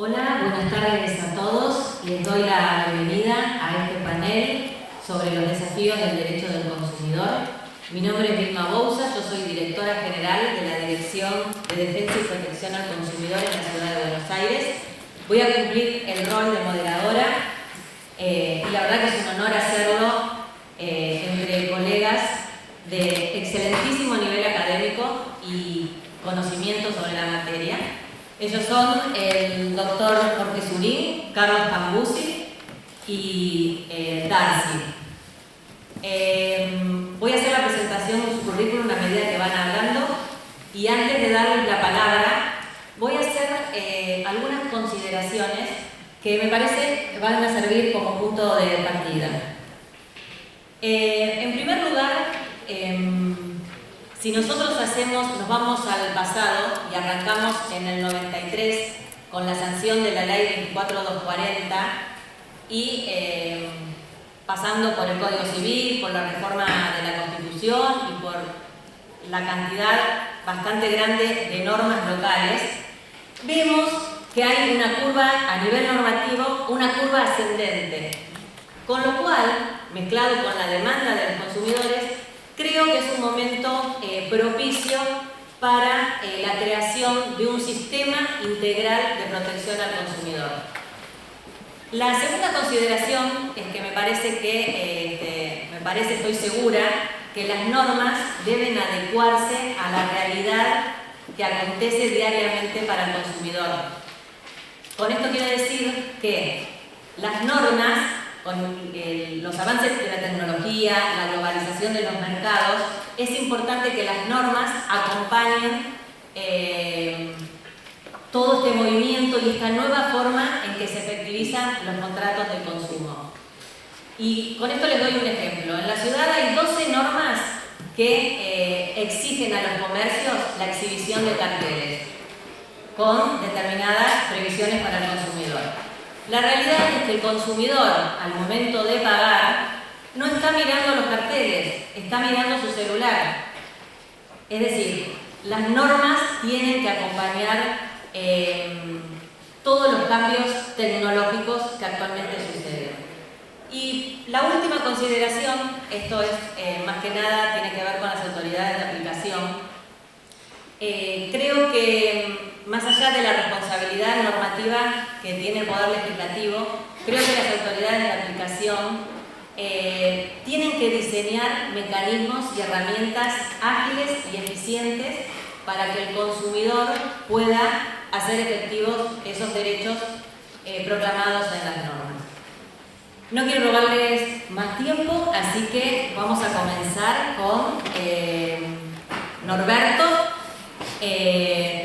Hola, buenas tardes a todos. Les doy la bienvenida a este panel sobre los desafíos del derecho del consumidor. Mi nombre es Vilma Bouza, yo soy directora general de la Dirección de Defensa y Protección al Consumidor en la Ciudad de Buenos Aires. Voy a cumplir el rol de moderadora y la verdad que es un honor hacerlo entre colegas de excelentísimo nivel académico y conocimiento sobre la materia. Ellos son el doctor Jorge Surín, Carlos Pambuzzi y Darcy. Voy a hacer la presentación de su currículum a medida que van hablando y antes de darles la palabra voy a hacer algunas consideraciones que me parece van a servir como punto de partida. En primer lugar, si nosotros nos vamos al pasado y arrancamos en el 93 con la sanción de la ley 24240 y pasando por el Código Civil, por la reforma de la Constitución y por la cantidad bastante grande de normas locales, vemos que hay una curva a nivel normativo, una curva ascendente, con lo cual, mezclado con la demanda de los consumidores, creo que es un momento propicio para la creación de un sistema integral de protección al consumidor. La segunda consideración es que me parece estoy segura, que las normas deben adecuarse a la realidad que acontece diariamente para el consumidor. Con esto quiero decir que las normas, con los avances de la tecnología, la globalización de los mercados, es importante que las normas acompañen todo este movimiento y esta nueva forma en que se efectivizan los contratos de consumo. Y con esto les doy un ejemplo. En la ciudad hay 12 normas que exigen a los comercios la exhibición de carteles con determinadas previsiones para el consumidor. La realidad es que el consumidor, al momento de pagar, no está mirando los carteles, está mirando su celular. Es decir, las normas tienen que acompañar todos los cambios tecnológicos que actualmente suceden. Y la última consideración, esto es más que nada, tiene que ver con las autoridades de aplicación. Creo que más allá de la responsabilidad normativa que tiene el Poder Legislativo, creo que las autoridades de aplicación tienen que diseñar mecanismos y herramientas ágiles y eficientes para que el consumidor pueda hacer efectivos esos derechos proclamados en las normas. No quiero robarles más tiempo, así que vamos a comenzar con Norberto.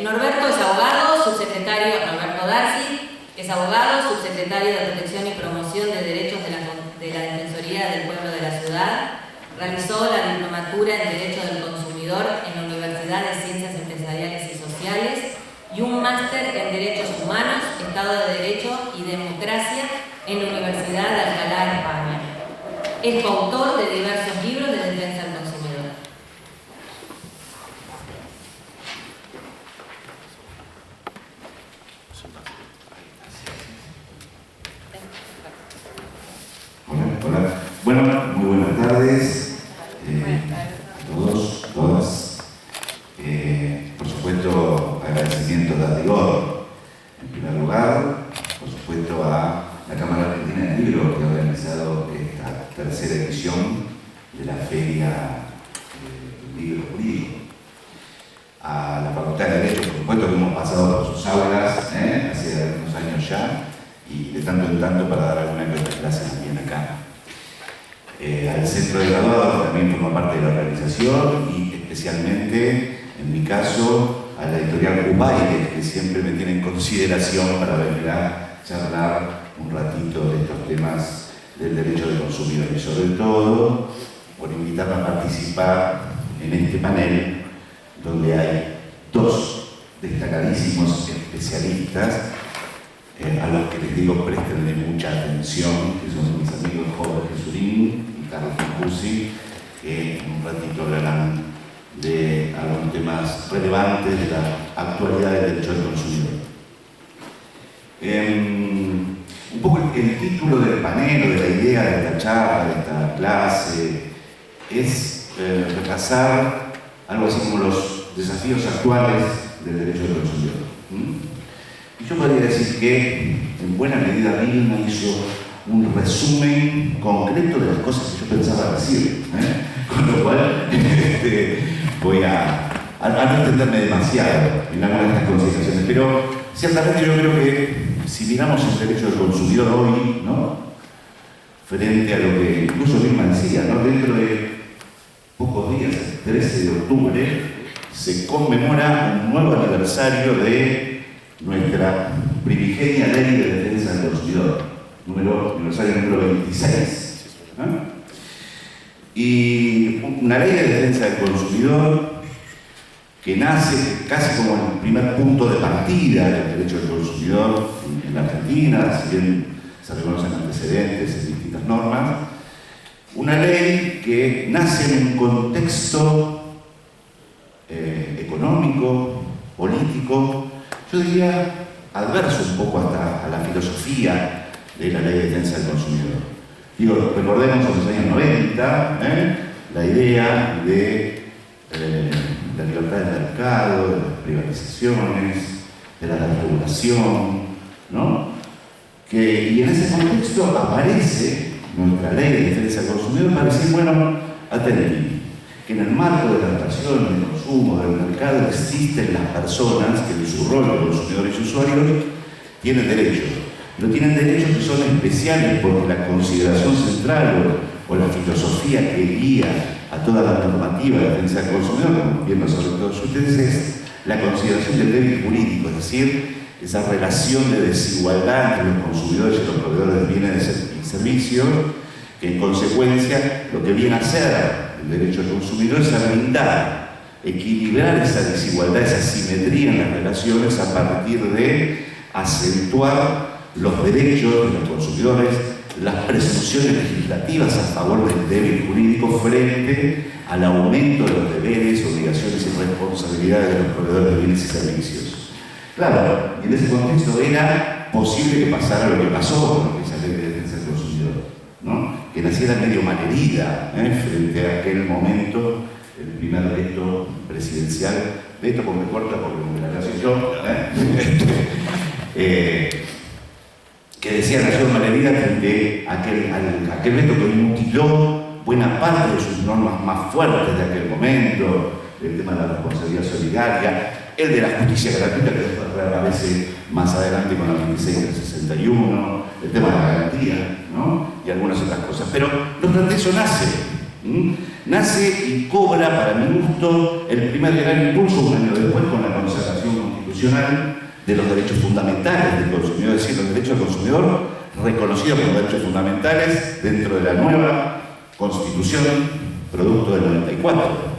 Norberto es abogado, subsecretario, Norberto Darcy, es abogado, subsecretario de Protección y Promoción de Derechos de la Defensoría del Pueblo de la Ciudad. Realizó la diplomatura en Derecho del Consumidor en la Universidad de Ciencias Empresariales y Sociales y un máster en Derechos Humanos, Estado de Derecho y Democracia en la Universidad de Alcalá, España. Es coautor de diversos libros de defensa del consumidor. Hola. Bueno, muy buenas tardes a todos, todas. Por supuesto, agradecimientos a rigor, en primer lugar, por supuesto a la Cámara Argentina del Libro, que ha organizado esta tercera edición de la Feria del Libro Jurídico. A la Facultad de Derecho, por supuesto, que hemos pasado por sus aulas hace algunos años ya, y de tanto en tanto para dar alguna clase también acá. Al Centro de Graduados también forma parte de la organización y especialmente, en mi caso, a la editorial Cupaire, que siempre me tiene en consideración para venir a charlar un ratito de estos temas del derecho del consumidor y sobre todo por invitarme a participar en este panel donde hay dos destacadísimos especialistas a los que les digo prestenle mucha atención, que son mis amigos Jorge Surín y Carlos Pambuzzi, que en un ratito hablarán de algunos temas relevantes de la actualidad del derecho del consumidor. Un poco el título del panel o de la idea de esta charla, de esta clase, es repasar algo así como los desafíos actuales del derecho del consumidor. Y yo podría decir que, en buena medida, Vilma hizo un resumen concreto de las cosas que yo pensaba decir, con lo cual voy a no entenderme demasiado en algunas de estas consideraciones, pero ciertamente yo creo que si miramos el derecho del consumidor hoy, ¿no?, frente a lo que incluso Vilma decía, ¿no?, dentro de pocos días, el 13 de octubre, se conmemora un nuevo aniversario de nuestra primigenia ley de defensa del consumidor, aniversario número 26. Y una ley de defensa del consumidor que nace casi como el primer punto de partida del derecho del consumidor en la Argentina, si bien se reconocen antecedentes en distintas normas. Una ley que nace en un contexto económico, político, yo diría adverso un poco hasta a la filosofía de la ley de defensa del consumidor. Digo, recordemos en los años 90, la idea de la libertad del mercado, de las privatizaciones, de la desregulación, ¿no? Y en ese contexto aparece nuestra ley de defensa del consumidor para decir, bueno, atendí, que en el marco de la relación, del consumo, del mercado, existen las personas que en su rol de consumidores y usuarios tienen derechos. Pero tienen derechos que son especiales porque la consideración central o la filosofía que guía a toda la normativa de defensa del consumidor, como bien lo saben todos ustedes, es la consideración del débil jurídico, es decir, esa relación de desigualdad entre los consumidores y los proveedores de bienes y servicios, que en consecuencia lo que viene a hacer el derecho del consumidor es a brindar, equilibrar esa desigualdad, esa simetría en las relaciones a partir de acentuar los derechos de los consumidores, las presunciones legislativas a favor del débil jurídico frente al aumento de los deberes, obligaciones y responsabilidades de los proveedores de bienes y servicios. Claro, y en ese contexto era posible que pasara lo que pasó con esa ley de defensa del consumidor, ¿no?, que naciera medio malherida frente a aquel momento, el primer veto presidencial, veto con me corta porque me la hago yo, que decía nació malherida frente a aquel veto que mutiló buena parte de sus normas más fuertes de aquel momento, el tema de la responsabilidad solidaria, el de la justicia gratuita, que después aparece más adelante con la 26 del 61, el tema de la garantía, ¿no?, y algunas otras cosas. Pero no obstante eso nace y cobra, para mi gusto, el primer gran impulso un año después con la consagración constitucional de los derechos fundamentales del consumidor, es decir, los derechos del consumidor reconocidos como derechos fundamentales dentro de la nueva Constitución, producto del 94,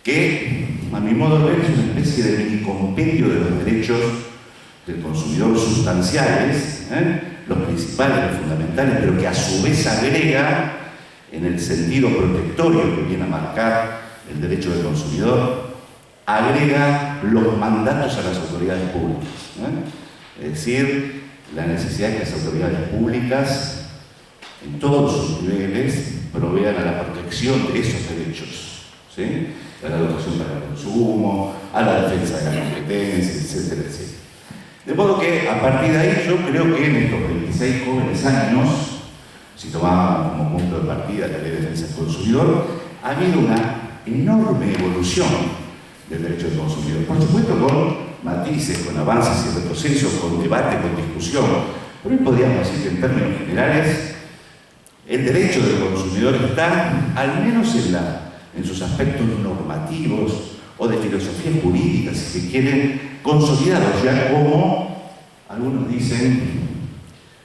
que, a mi modo de ver, es una especie de mini compendio de los derechos del consumidor sustanciales, los principales, los fundamentales, pero que a su vez agrega, en el sentido protectorio que viene a marcar el derecho del consumidor, agrega los mandatos a las autoridades públicas. Es decir, la necesidad de que las autoridades públicas, en todos sus niveles, provean a la protección de esos derechos, ¿sí?, a la educación para el consumo, a la defensa de la competencia, etcétera, etcétera. De modo que, a partir de ahí, yo creo que en estos 26 jóvenes años, si tomábamos como punto de partida la ley de defensa del consumidor, ha habido una enorme evolución del derecho del consumidor. Por supuesto, con matices, con avances y retrocesos, con debate, con discusión. Pero hoy podríamos decir que en términos generales, el derecho del consumidor está, al menos en sus aspectos normativos o de filosofía jurídica, si se quieren, consolidados ya como, algunos dicen,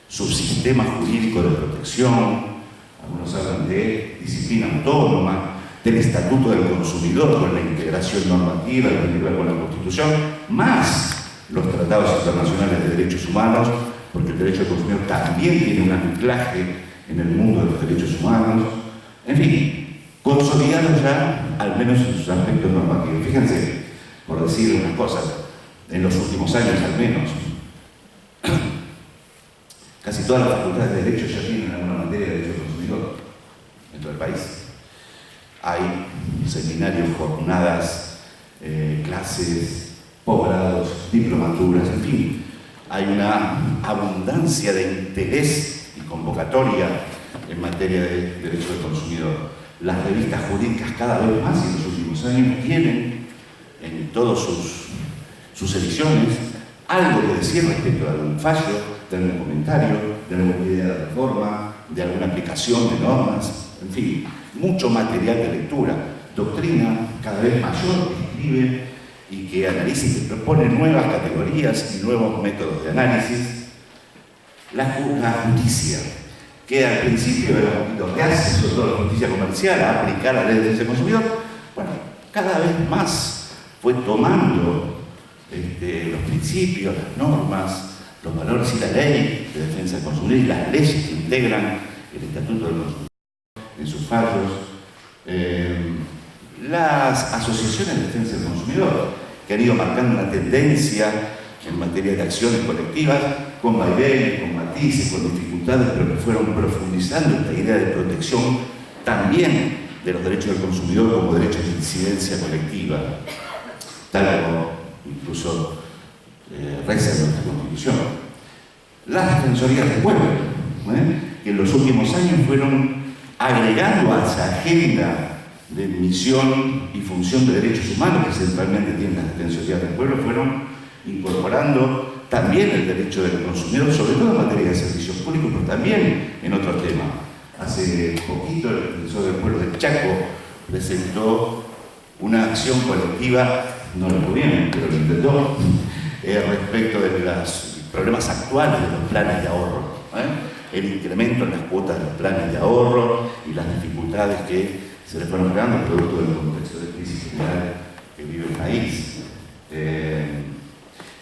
subsistema jurídico de protección, algunos hablan de disciplina autónoma, del Estatuto del Consumidor con la integración normativa, con la Constitución, más los tratados internacionales de derechos humanos, porque el derecho del consumidor también tiene un anclaje en el mundo de los derechos humanos. En fin, consolidados ya, al menos en sus aspectos normativos. Fíjense, por decir unas cosas, en los últimos años al menos, Casi todas las facultades de Derecho ya tienen alguna materia de Derecho del Consumidor dentro del país. Hay seminarios, jornadas, clases, posgrados, diplomaturas, en fin. Hay una abundancia de interés y convocatoria en materia de Derecho del Consumidor. Las revistas jurídicas cada vez más en los últimos años tienen en todas sus ediciones algo que decir respecto a algún fallo, de algún comentario, de alguna idea de reforma, de alguna aplicación de normas, en fin, mucho material de lectura, doctrina cada vez mayor que escribe y que analiza y que propone nuevas categorías y nuevos métodos de análisis. La justicia, que al principio era un poquito reacia, sobre todo la justicia comercial, a aplicar la ley de defensa del consumidor, bueno, cada vez más fue tomando los principios, las normas, los valores y la ley de defensa del consumidor y las leyes que integran el Estatuto del Consumidor en sus fallos. Las asociaciones de defensa del consumidor, que han ido marcando una tendencia en materia de acciones colectivas, con vaivenes, con matices, con dificultades, pero que fueron profundizando esta idea de protección también de los derechos del consumidor como derechos de incidencia colectiva, tal como incluso reza en nuestra Constitución. Las defensorías del pueblo, que en los últimos años fueron agregando a esa agenda de misión y función de derechos humanos que centralmente tienen las defensorías del pueblo, fueron incorporando también el derecho del consumidor, sobre todo en materia de servicios públicos, pero también en otros temas. Hace poquito el defensor del pueblo de Chaco presentó una acción colectiva, no lo pudieron, pero lo intentó, respecto de los problemas actuales de los planes de ahorro, el incremento en las cuotas de los planes de ahorro y las dificultades que se les fueron creando producto del contexto de crisis general que vive el país.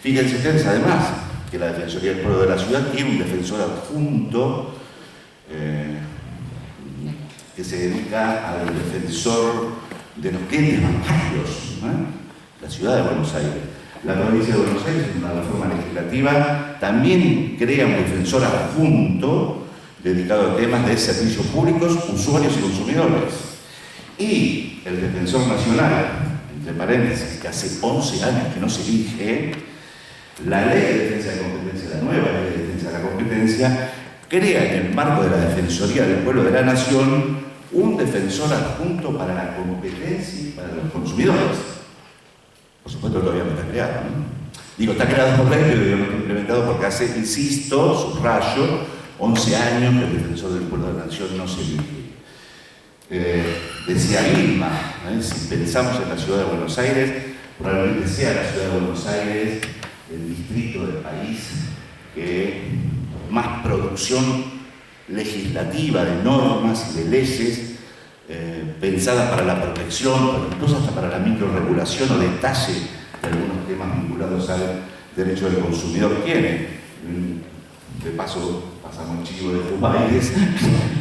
Fíjense ustedes además que la Defensoría del Pueblo de la Ciudad tiene un defensor adjunto que se dedica al defensor de los clientes bancarios, la Ciudad de Buenos Aires. La provincia de Buenos Aires, en una reforma legislativa, también crea un defensor adjunto dedicado a temas de servicios públicos, usuarios y consumidores. Y el defensor nacional, entre paréntesis, que hace 11 años que no se elige, la ley de defensa de la competencia, la nueva ley de defensa de la competencia, crea en el marco de la Defensoría del Pueblo de la Nación un defensor adjunto para la competencia y para los consumidores. Por supuesto todavía no está creado, ¿no? Digo, está creado por ley, pero no está implementado porque hace, insisto, subrayo, 11 años que el defensor del Pueblo de la Nación no se elige. Decía Vilma, si pensamos en la ciudad de Buenos Aires, probablemente sea la ciudad de Buenos Aires el distrito del país que más producción legislativa de normas y de leyes pensadas para la protección, incluso hasta para la microrregulación o detalle de algunos temas vinculados al derecho del consumidor tiene. De paso, pasamos chivo de estos bailes,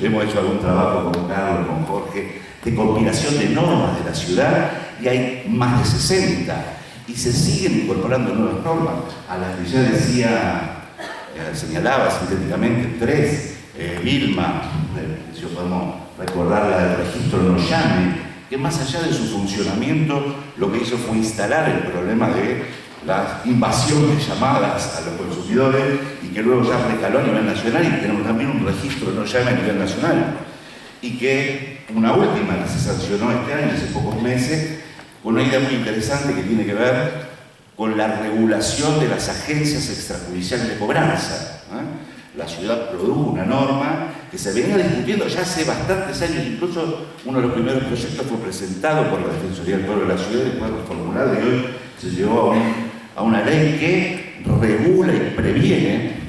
hemos hecho algún trabajo con Carlos, con Jorge, de compilación de normas de la ciudad, y hay más de 60, y se siguen incorporando nuevas normas, a las que ya decía, señalaba sintéticamente 3, Vilma, si podemos recordar la del registro no llame, que más allá de su funcionamiento, lo que hizo fue instalar el problema de la invasión de llamadas a los consumidores y que luego ya recaló a nivel nacional, y tenemos también un registro no llame a nivel nacional, y que una última que se sancionó este año, hace pocos meses, con una idea muy interesante que tiene que ver con la regulación de las agencias extrajudiciales de cobranza. La ciudad produjo una norma que se venía discutiendo ya hace bastantes años, incluso uno de los primeros proyectos fue presentado por la Defensoría del Pueblo de la Ciudad y después reformulado, y hoy se llevó a una ley que regula y previene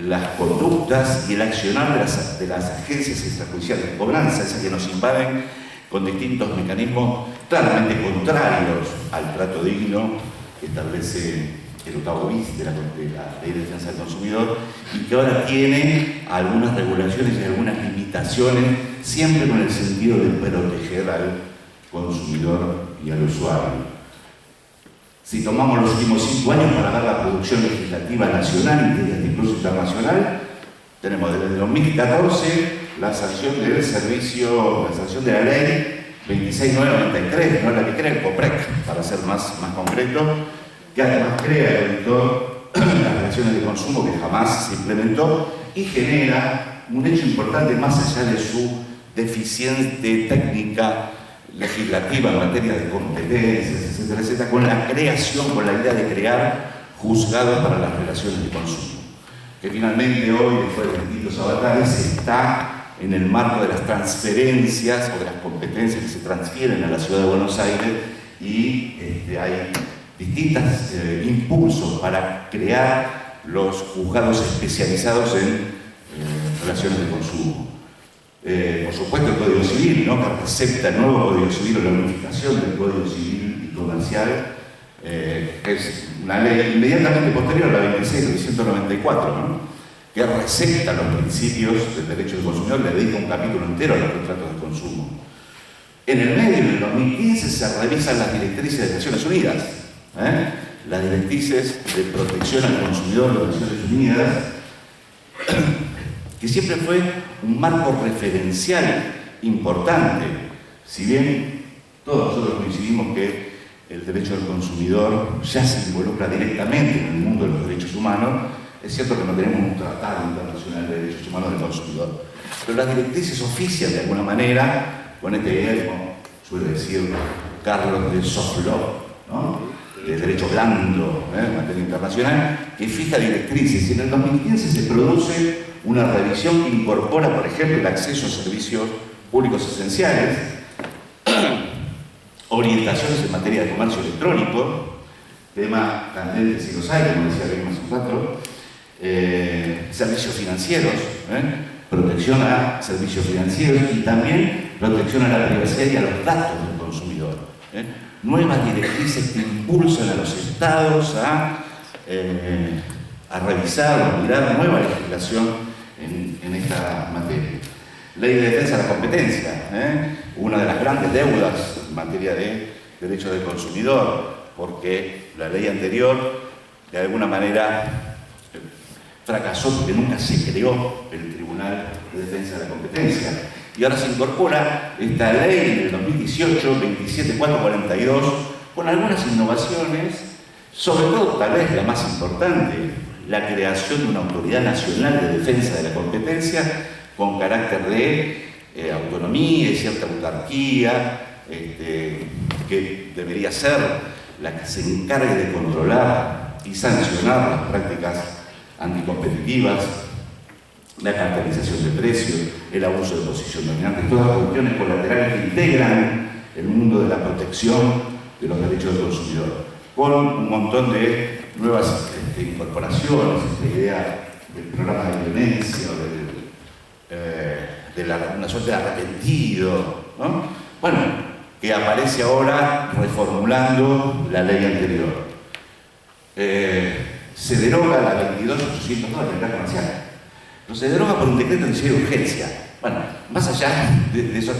las conductas y el accionar de las agencias extrajudiciales de cobranza, esas que nos invaden con distintos mecanismos claramente contrarios al trato digno que establece el octavo bis de la Ley de Defensa del Consumidor, y que ahora tiene algunas regulaciones y algunas limitaciones, siempre con el sentido de proteger al consumidor y al usuario. Si tomamos los últimos 5 años para ver la producción legislativa nacional e incluso internacional, tenemos desde 2014 la sanción del servicio, la sanción de la ley 26993, no es la que crea el COPREC, para ser más concreto, que además crea el auditor las relaciones de consumo que jamás se implementó y genera un hecho importante más allá de su deficiente técnica legislativa en materia de competencias, etcétera, etcétera, con la creación, con la idea de crear juzgados para las relaciones de consumo, que finalmente hoy, después de distintos avatares, está en el marco de las transferencias o de las competencias que se transfieren a la Ciudad de Buenos Aires y hay distintos impulsos para crear los juzgados especializados en relaciones de consumo. Por supuesto el Código Civil, ¿no?, que recepta el nuevo Código Civil o la unificación del Código Civil y Comercial, que es una ley inmediatamente posterior a la 26 de 194, ¿no?, que recepta los principios del derecho del consumidor, le dedica un capítulo entero a los contratos de consumo. En el medio, en el 2015, se revisan las directrices de Naciones Unidas, las directrices de protección al consumidor de Naciones Unidas, que siempre fue un marco referencial importante. Si bien todos nosotros coincidimos que el derecho del consumidor ya se involucra directamente en el mundo de los derechos humanos, es cierto que no tenemos un tratado internacional de derechos humanos del consumidor, pero las directrices ofician de alguna manera con esta idea, como suele decir Carlos, de soft law, ¿no?, de derecho blando en materia internacional, que fija directrices. Y en el 2015 se produce una revisión que incorpora, por ejemplo, el acceso a servicios públicos esenciales, orientaciones en materia de comercio electrónico, tema candente si los hay, como decía bien hace un rato, servicios financieros, protección a servicios financieros y también protección a la privacidad y a los datos del consumidor. Nuevas directrices que impulsan a los estados a revisar o a mirar nueva legislación en esta materia. Ley de defensa de la competencia, una de las grandes deudas en materia de derechos del consumidor, porque la ley anterior de alguna manera fracasó porque nunca se creó el Tribunal de Defensa de la Competencia. Y ahora se incorpora esta ley en el 2018, 27442, con algunas innovaciones, sobre todo, tal vez la más importante, la creación de una Autoridad Nacional de Defensa de la Competencia con carácter de autonomía y cierta autarquía, que debería ser la que se encargue de controlar y sancionar las prácticas anticompetitivas, la cartelización de precios, el abuso de posición dominante, todas cuestiones colaterales que integran el mundo de la protección de los derechos del consumidor, con un montón de nuevas incorporaciones, esta idea del programa de violencia, de una suerte de arrepentido, ¿no? Bueno, que aparece ahora reformulando la ley anterior. Se deroga la 22.802 del Plan Comercial. Pero se deroga por un decreto de necesidad de urgencia. Bueno, más allá de eso,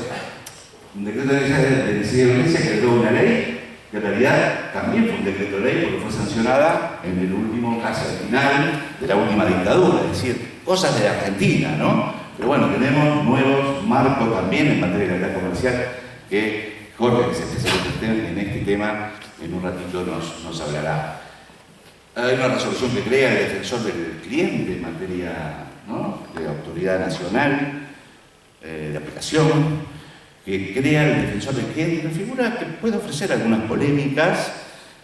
un decreto de necesidad de urgencia que deroga una ley, que en realidad también fue un decreto de ley porque fue sancionada en el último caso final de la última dictadura, es decir, cosas de Argentina, ¿no? Pero bueno, tenemos nuevos marcos también en materia de legalidad comercial que Jorge, que se especializa en este tema, en un ratito nos hablará. Hay una resolución que crea el defensor del cliente en materia, ¿no?, de autoridad nacional de aplicación, que crea el defensor del cliente, una figura que puede ofrecer algunas polémicas,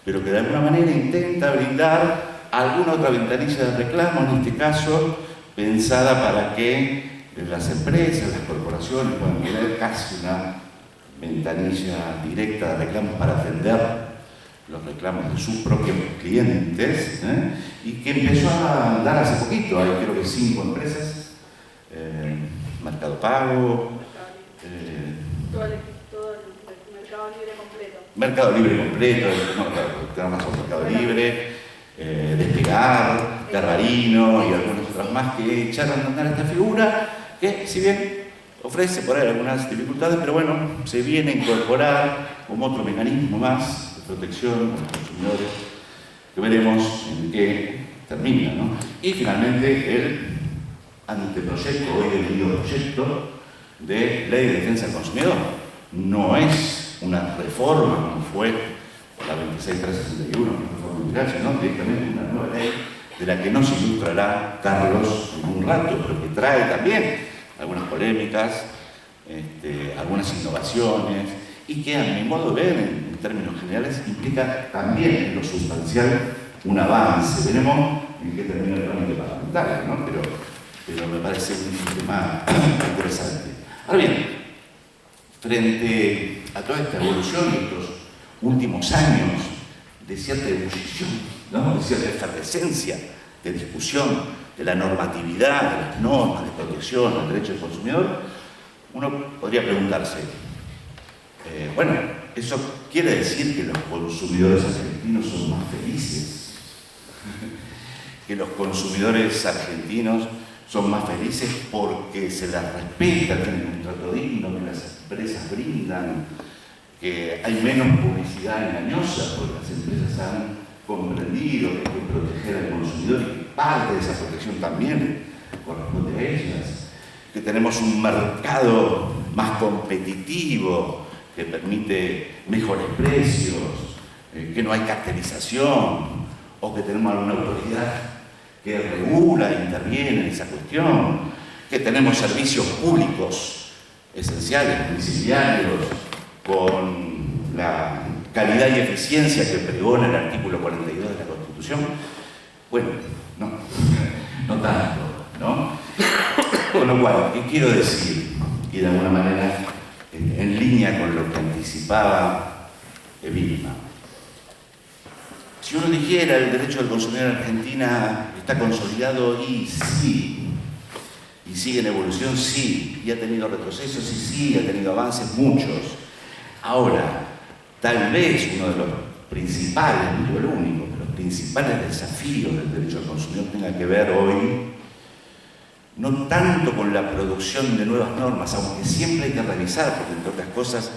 pero que de alguna manera intenta brindar alguna otra ventanilla de reclamo, en este caso pensada para que las empresas, las corporaciones puedan tener casi una ventanilla directa de reclamos para atender los reclamos de sus propios clientes, y que empezó a andar hace poquito. Hay creo que 5 empresas, Mercado Pago, todo el Mercado Libre completo. Mercado Libre completo, tenemos razón, Mercado Libre, Despegar, Garbarino y algunas otras más que echaron a andar esta figura, que si bien ofrece por ahí algunas dificultades, pero bueno, se viene a incorporar como otro mecanismo más protección a los consumidores, que veremos en qué termina, ¿no? Y finalmente el anteproyecto, hoy el videoproyecto de Ley de Defensa del Consumidor. No es una reforma como fue la 26361, una reforma integral, sino directamente una nueva ley de la que nos ilustrará Carlos en un rato, pero que trae también algunas polémicas, algunas innovaciones, y que a mi modo de ver, en términos generales, implica también en lo sustancial un avance. Veremos en qué termina el trámite parlamentario, ¿no? Pero me parece un tema interesante. Ahora bien, frente a toda esta evolución de estos últimos años de cierta ebullición, ¿no? De cierta efervescencia de discusión de la normatividad, de las normas de protección al derecho del consumidor, uno podría preguntarse, bueno, ¿eso quiere decir que los consumidores argentinos son más felices? ¿Que los consumidores argentinos son más felices porque se las respeta, tienen un trato digno, que las empresas brindan, que hay menos publicidad engañosa porque las empresas han comprendido que hay que proteger al consumidor y que parte de esa protección también corresponde a ellas, que tenemos un mercado más competitivo que permite mejores precios, que no hay cartelización, o que tenemos alguna autoridad que regula e interviene en esa cuestión, que tenemos servicios públicos esenciales, domiciliarios, con la calidad y eficiencia que pregona el artículo 42 de la Constitución. Bueno, no tanto, ¿no? Con lo cual, ¿qué quiero decir? Y de alguna manera, en línea con lo que anticipaba Vilma. Si uno dijera el derecho del consumidor en Argentina está consolidado y sí, y sigue en evolución, sí, y ha tenido retrocesos y sí, ha tenido avances muchos. Ahora, tal vez uno de los principales, no digo el único, pero los principales desafíos del derecho del consumidor tenga que ver hoy no tanto con la producción de nuevas normas, aunque siempre hay que revisar, porque entre otras cosas,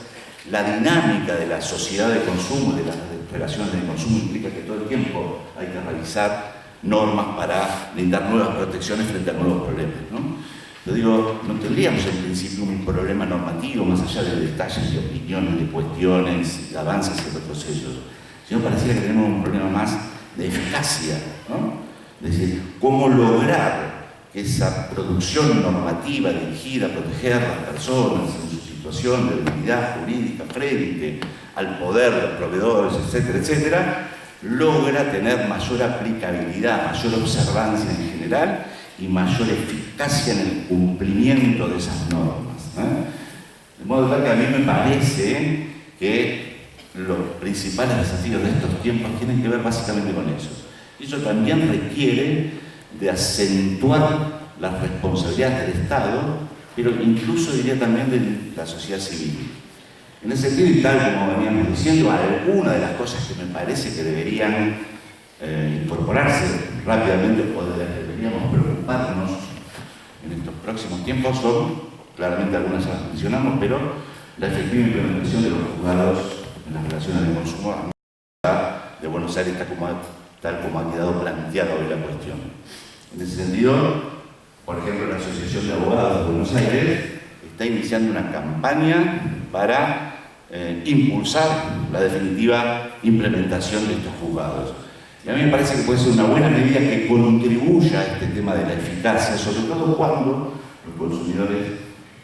la dinámica de la sociedad de consumo, de las relaciones de consumo, implica que todo el tiempo hay que revisar normas para brindar nuevas protecciones frente a nuevos problemas, ¿no? Yo digo, no tendríamos en principio un problema normativo más allá de detalles de opiniones, de cuestiones, de avances y retrocesos, sino pareciera que tenemos un problema más de eficacia, ¿no? Es decir, cómo lograr que esa producción normativa dirigida a proteger a las personas en su situación de debilidad jurídica frente al poder de los proveedores, etcétera, etcétera, logra tener mayor aplicabilidad, mayor observancia en general y mayor eficacia en el cumplimiento de esas normas, ¿eh? De modo tal que a mí me parece que los principales desafíos de estos tiempos tienen que ver básicamente con eso. Y eso también requiere de acentuar las responsabilidades del Estado, pero incluso diría también de la sociedad civil. En ese sentido, y tal como veníamos diciendo, algunas de las cosas que me parece que deberían incorporarse rápidamente o deberíamos preocuparnos en estos próximos tiempos son, claramente algunas ya las mencionamos, pero la efectiva implementación de los juzgados en las relaciones de consumo de Buenos Aires, tal como ha quedado planteada hoy la cuestión. En ese sentido, por ejemplo, la Asociación de Abogados de Buenos Aires está iniciando una campaña para impulsar la definitiva implementación de estos juzgados. Y a mí me parece que puede ser una buena medida que contribuya a este tema de la eficacia, sobre todo cuando los consumidores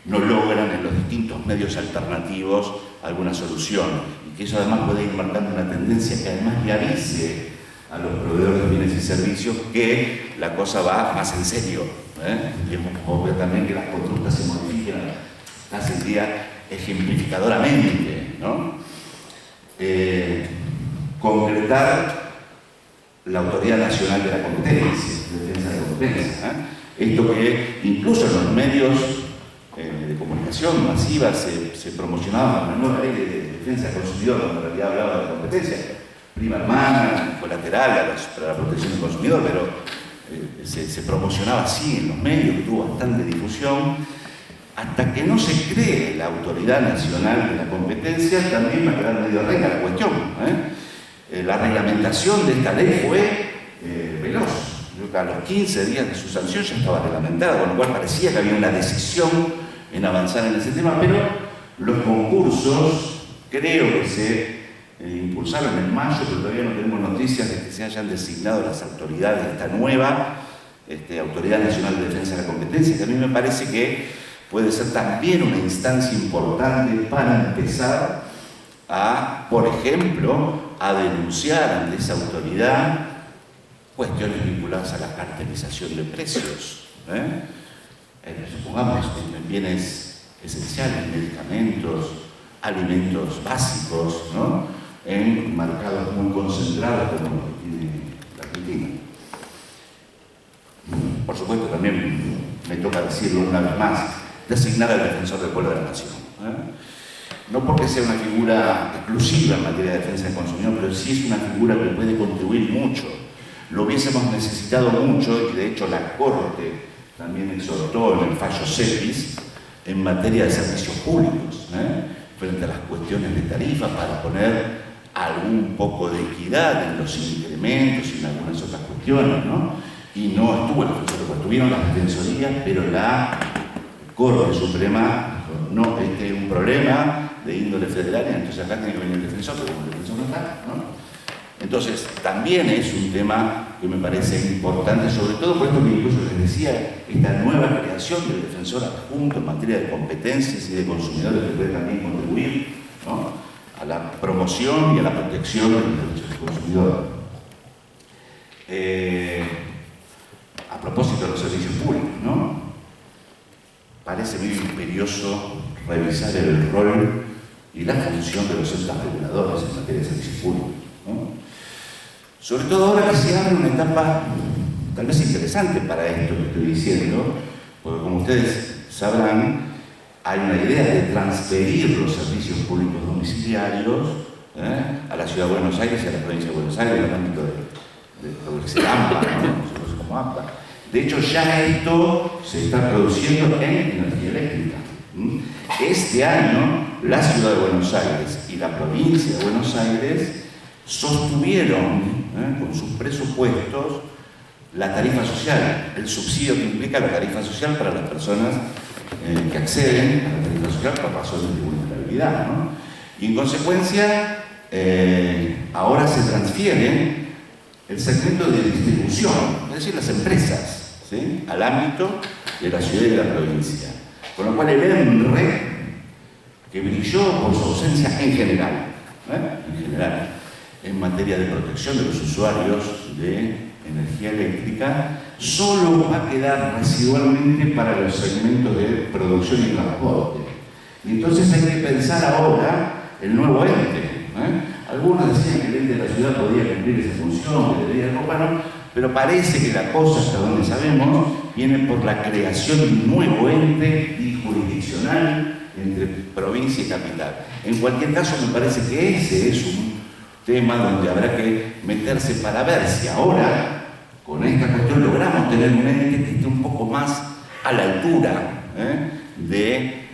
no logran en los distintos medios alternativos alguna solución, y que eso además puede ir marcando una tendencia que además le avise a los proveedores de bienes y servicios que la cosa va más en serio, y es obvio también que las conductas se modifiquen casi el día ejemplificadoramente, ¿no? Concretar la Autoridad Nacional de la Competencia, de Defensa de la Competencia, esto que incluso en los medios de comunicación masiva se promocionaba una nueva ley de defensa del consumidor, cuando en realidad hablaba de la competencia, prima hermana, colateral para la protección del consumidor, pero se promocionaba así en los medios, que tuvo bastante difusión, hasta que no se cree la Autoridad Nacional de la Competencia, también va a quedar medio renga la cuestión, la reglamentación de esta ley fue veloz. A los 15 días de su sanción ya estaba reglamentada, con lo cual parecía que había una decisión en avanzar en ese tema, pero los concursos creo que se impulsaron en mayo, pero todavía no tenemos noticias de que se hayan designado las autoridades de esta nueva Autoridad Nacional de Defensa de la Competencia, que a mí me parece que puede ser también una instancia importante para empezar a, por ejemplo, a denunciar ante esa autoridad cuestiones vinculadas a la cartelización de precios. Supongamos en bienes esenciales, medicamentos, alimentos básicos, ¿no? En mercados muy concentrados como lo que tiene la Argentina. Por supuesto, también me toca decirlo una vez más, designar al defensor del pueblo de la nación. No porque sea una figura exclusiva en materia de defensa del consumidor, pero sí es una figura que puede contribuir mucho. Lo hubiésemos necesitado mucho, y de hecho la Corte también exhortó en el fallo CEPIS en materia de servicios públicos, frente a las cuestiones de tarifa, para poner algún poco de equidad en los incrementos y en algunas otras cuestiones, ¿no? Y no estuvo el defensor, estuvieron las defensorías, pero la Corte Suprema dijo, no, este es un problema de índole federal, entonces acá tiene que venir el defensor, pero como el defensor no está, ¿no? Entonces, también es un tema que me parece importante, sobre todo por esto que incluso les decía, esta nueva creación del defensor adjunto en materia de competencias y de consumidores que puede también contribuir, ¿no?, a la promoción y a la protección de los derechos del consumidor. A propósito de los servicios públicos, ¿no?, parece muy imperioso revisar el rol y la función de los entes reguladores en materia de servicios públicos, ¿no? Sobre todo ahora que se abre una etapa tal vez interesante para esto que estoy diciendo, porque como ustedes sabrán, hay una idea de transferir los servicios públicos domiciliarios a la Ciudad de Buenos Aires y a la provincia de Buenos Aires en el ámbito de lo que se llama AMPA, ¿no? Nosotros como AMPA. De hecho, ya esto se está produciendo en energía eléctrica. Este año, la Ciudad de Buenos Aires y la provincia de Buenos Aires sostuvieron con sus presupuestos la tarifa social, el subsidio que implica la tarifa social para las personas que acceden a la tarifa social por razones de vulnerabilidad, ¿no? Y en consecuencia, ahora se transfiere el segmento de distribución, es decir, las empresas, ¿sí?, al ámbito de la ciudad y de la provincia. Con lo cual el ENRE, que brilló por su ausencia en general, en materia de protección de los usuarios de energía eléctrica, solo va a quedar residualmente para los segmentos de producción y transporte. Y entonces hay que pensar ahora el nuevo ente. Algunos decían que el ente de la ciudad podía cumplir esa función, que debería acompañar, pero parece que la cosa, hasta donde sabemos, viene por la creación de un nuevo ente jurisdiccional entre provincia y capital. En cualquier caso, me parece que ese es un tema donde habrá que meterse para ver si ahora, con esta cuestión, logramos tener un ente que esté un poco más a la altura de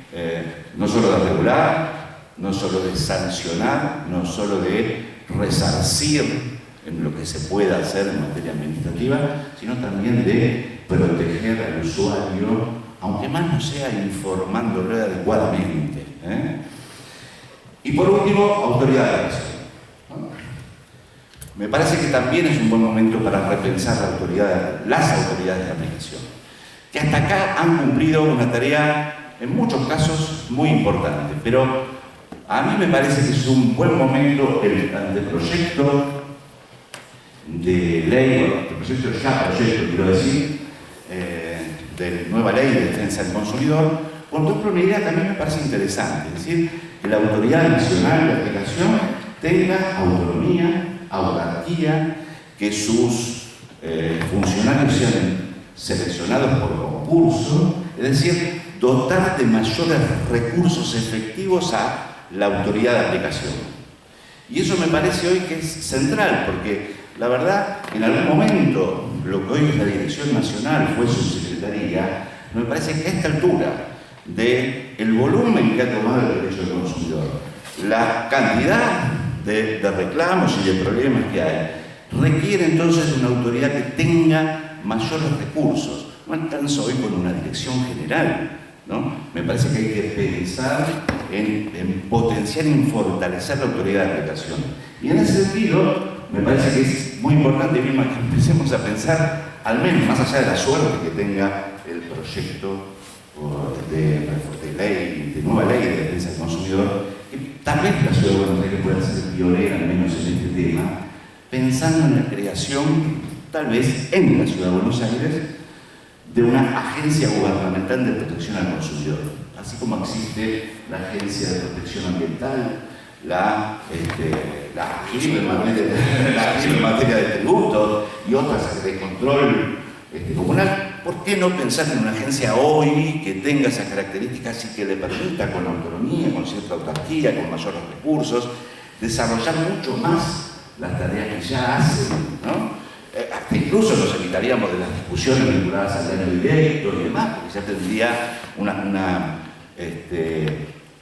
no solo de regular, no solo de sancionar, no solo de resarcir en lo que se pueda hacer en materia administrativa, sino también de proteger al usuario, aunque más no sea informándolo adecuadamente. Y por último, autoridad de aplicación. Me parece que también es un buen momento para repensar las autoridades de aplicación, que hasta acá han cumplido una tarea, en muchos casos, muy importante, pero a mí me parece que es un buen momento el anteproyecto de ley, quiero decir, de nueva ley de defensa del consumidor, contempla una idea que a mí me parece interesante, es decir, que la Autoridad Nacional de Aplicación tenga autonomía, autarquía, que sus funcionarios sean seleccionados por concurso, es decir, dotar de mayores recursos efectivos a la autoridad de aplicación. Y eso me parece hoy que es central, porque la verdad, en algún momento, lo que hoy es la Dirección Nacional fue subsecretaría, me parece que a esta altura del volumen que ha tomado el derecho del consumidor, la cantidad de reclamos y de problemas que hay, requiere entonces de una autoridad que tenga mayores recursos. No alcanza hoy con una dirección general, ¿no? Me parece que hay que pensar en potenciar y en fortalecer la autoridad de aplicación. Y en ese sentido, me parece que es muy importante mismo que empecemos a pensar, al menos más allá de la suerte que tenga el proyecto de ley, de nueva ley de defensa del consumidor, que tal vez la Ciudad de Buenos Aires pueda ser pionera, al menos en este tema, pensando en la creación, tal vez en la Ciudad de Buenos Aires, de una agencia gubernamental de protección al consumidor, así como existe la Agencia de Protección Ambiental, la AGIP en materia de tributos y otras de control comunal. ¿Por qué no pensar en una agencia hoy que tenga esas características y que le permita, con autonomía, con cierta autarquía, con mayores recursos, desarrollar mucho más las tareas que ya hacen, ¿no? Hasta incluso nos evitaríamos de las discusiones vinculadas al daño directo y demás, porque ya tendría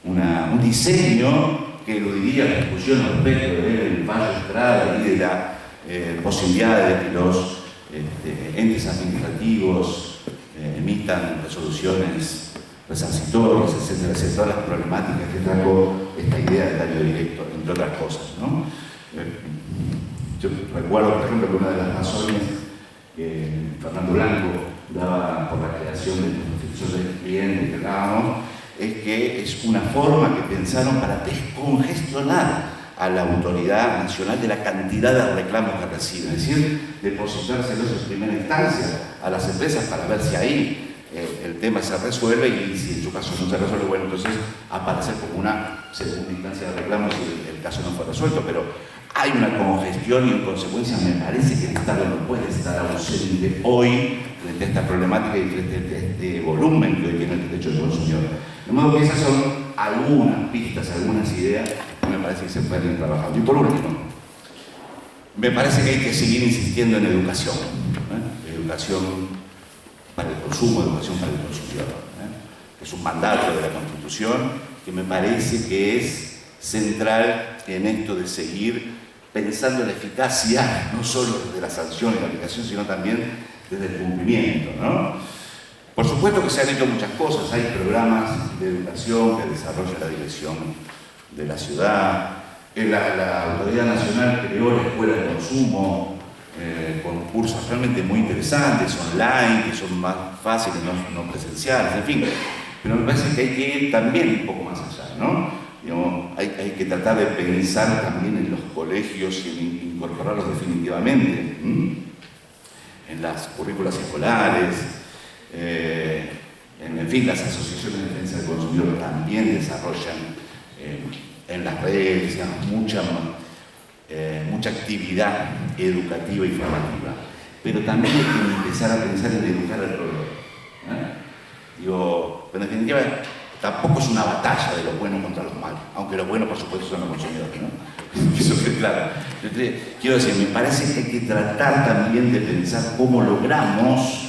un diseño que eludiría la discusión respecto del fallo Estrada y de la posibilidad de que los entes administrativos emitan resoluciones resarcitorias, etcétera, etcétera, todas las problemáticas que trajo esta idea del daño directo, entre otras cosas, ¿no? Yo recuerdo, por ejemplo, que una de las razones que Fernando Blanco daba por la creación de los defensores del cliente que hablábamos, es que es una forma que pensaron para descongestionar a la autoridad nacional de la cantidad de reclamos que reciben, es decir, depositárselos en primera instancia a las empresas para ver si ahí el tema se resuelve y si en su caso no se resuelve, bueno, entonces aparecer como una segunda instancia de reclamos si el caso no fue resuelto, pero hay una congestión y en consecuencia me parece que el Estado no puede estar ausente hoy frente a esta problemática y frente a este volumen que hoy tiene el derecho del consumidor. De modo que esas son algunas pistas, algunas ideas que me parece que se pueden ir trabajando. Y por último, me parece que hay que seguir insistiendo en educación. Educación para el consumo, educación para el consumidor. Es un mandato de la Constitución que me parece que es central en esto de seguir pensando en la eficacia, no solo desde la sanción y la aplicación, sino también desde el cumplimiento, ¿no? Por supuesto que se han hecho muchas cosas, hay programas de educación que desarrolla la dirección de la ciudad, la Autoridad Nacional creó la Escuela de Consumo, con cursos realmente muy interesantes, online, que son más fáciles, no presenciales, en fin. Pero me parece que hay que ir también un poco más allá, ¿no? Digamos, hay que tratar de pensar también en los colegios y en incorporarlos definitivamente en las currículas escolares, en fin, las asociaciones de defensa del consumidor también desarrollan en las redes, digamos, mucha actividad educativa y formativa, pero también hay que empezar a pensar en educar al proveedor. Digo, en definitiva, tampoco es una batalla de los buenos contra los malos, aunque los buenos, por supuesto, son los consumidores, ¿no? Eso es claro. Quiero decir, me parece que hay que tratar también de pensar cómo logramos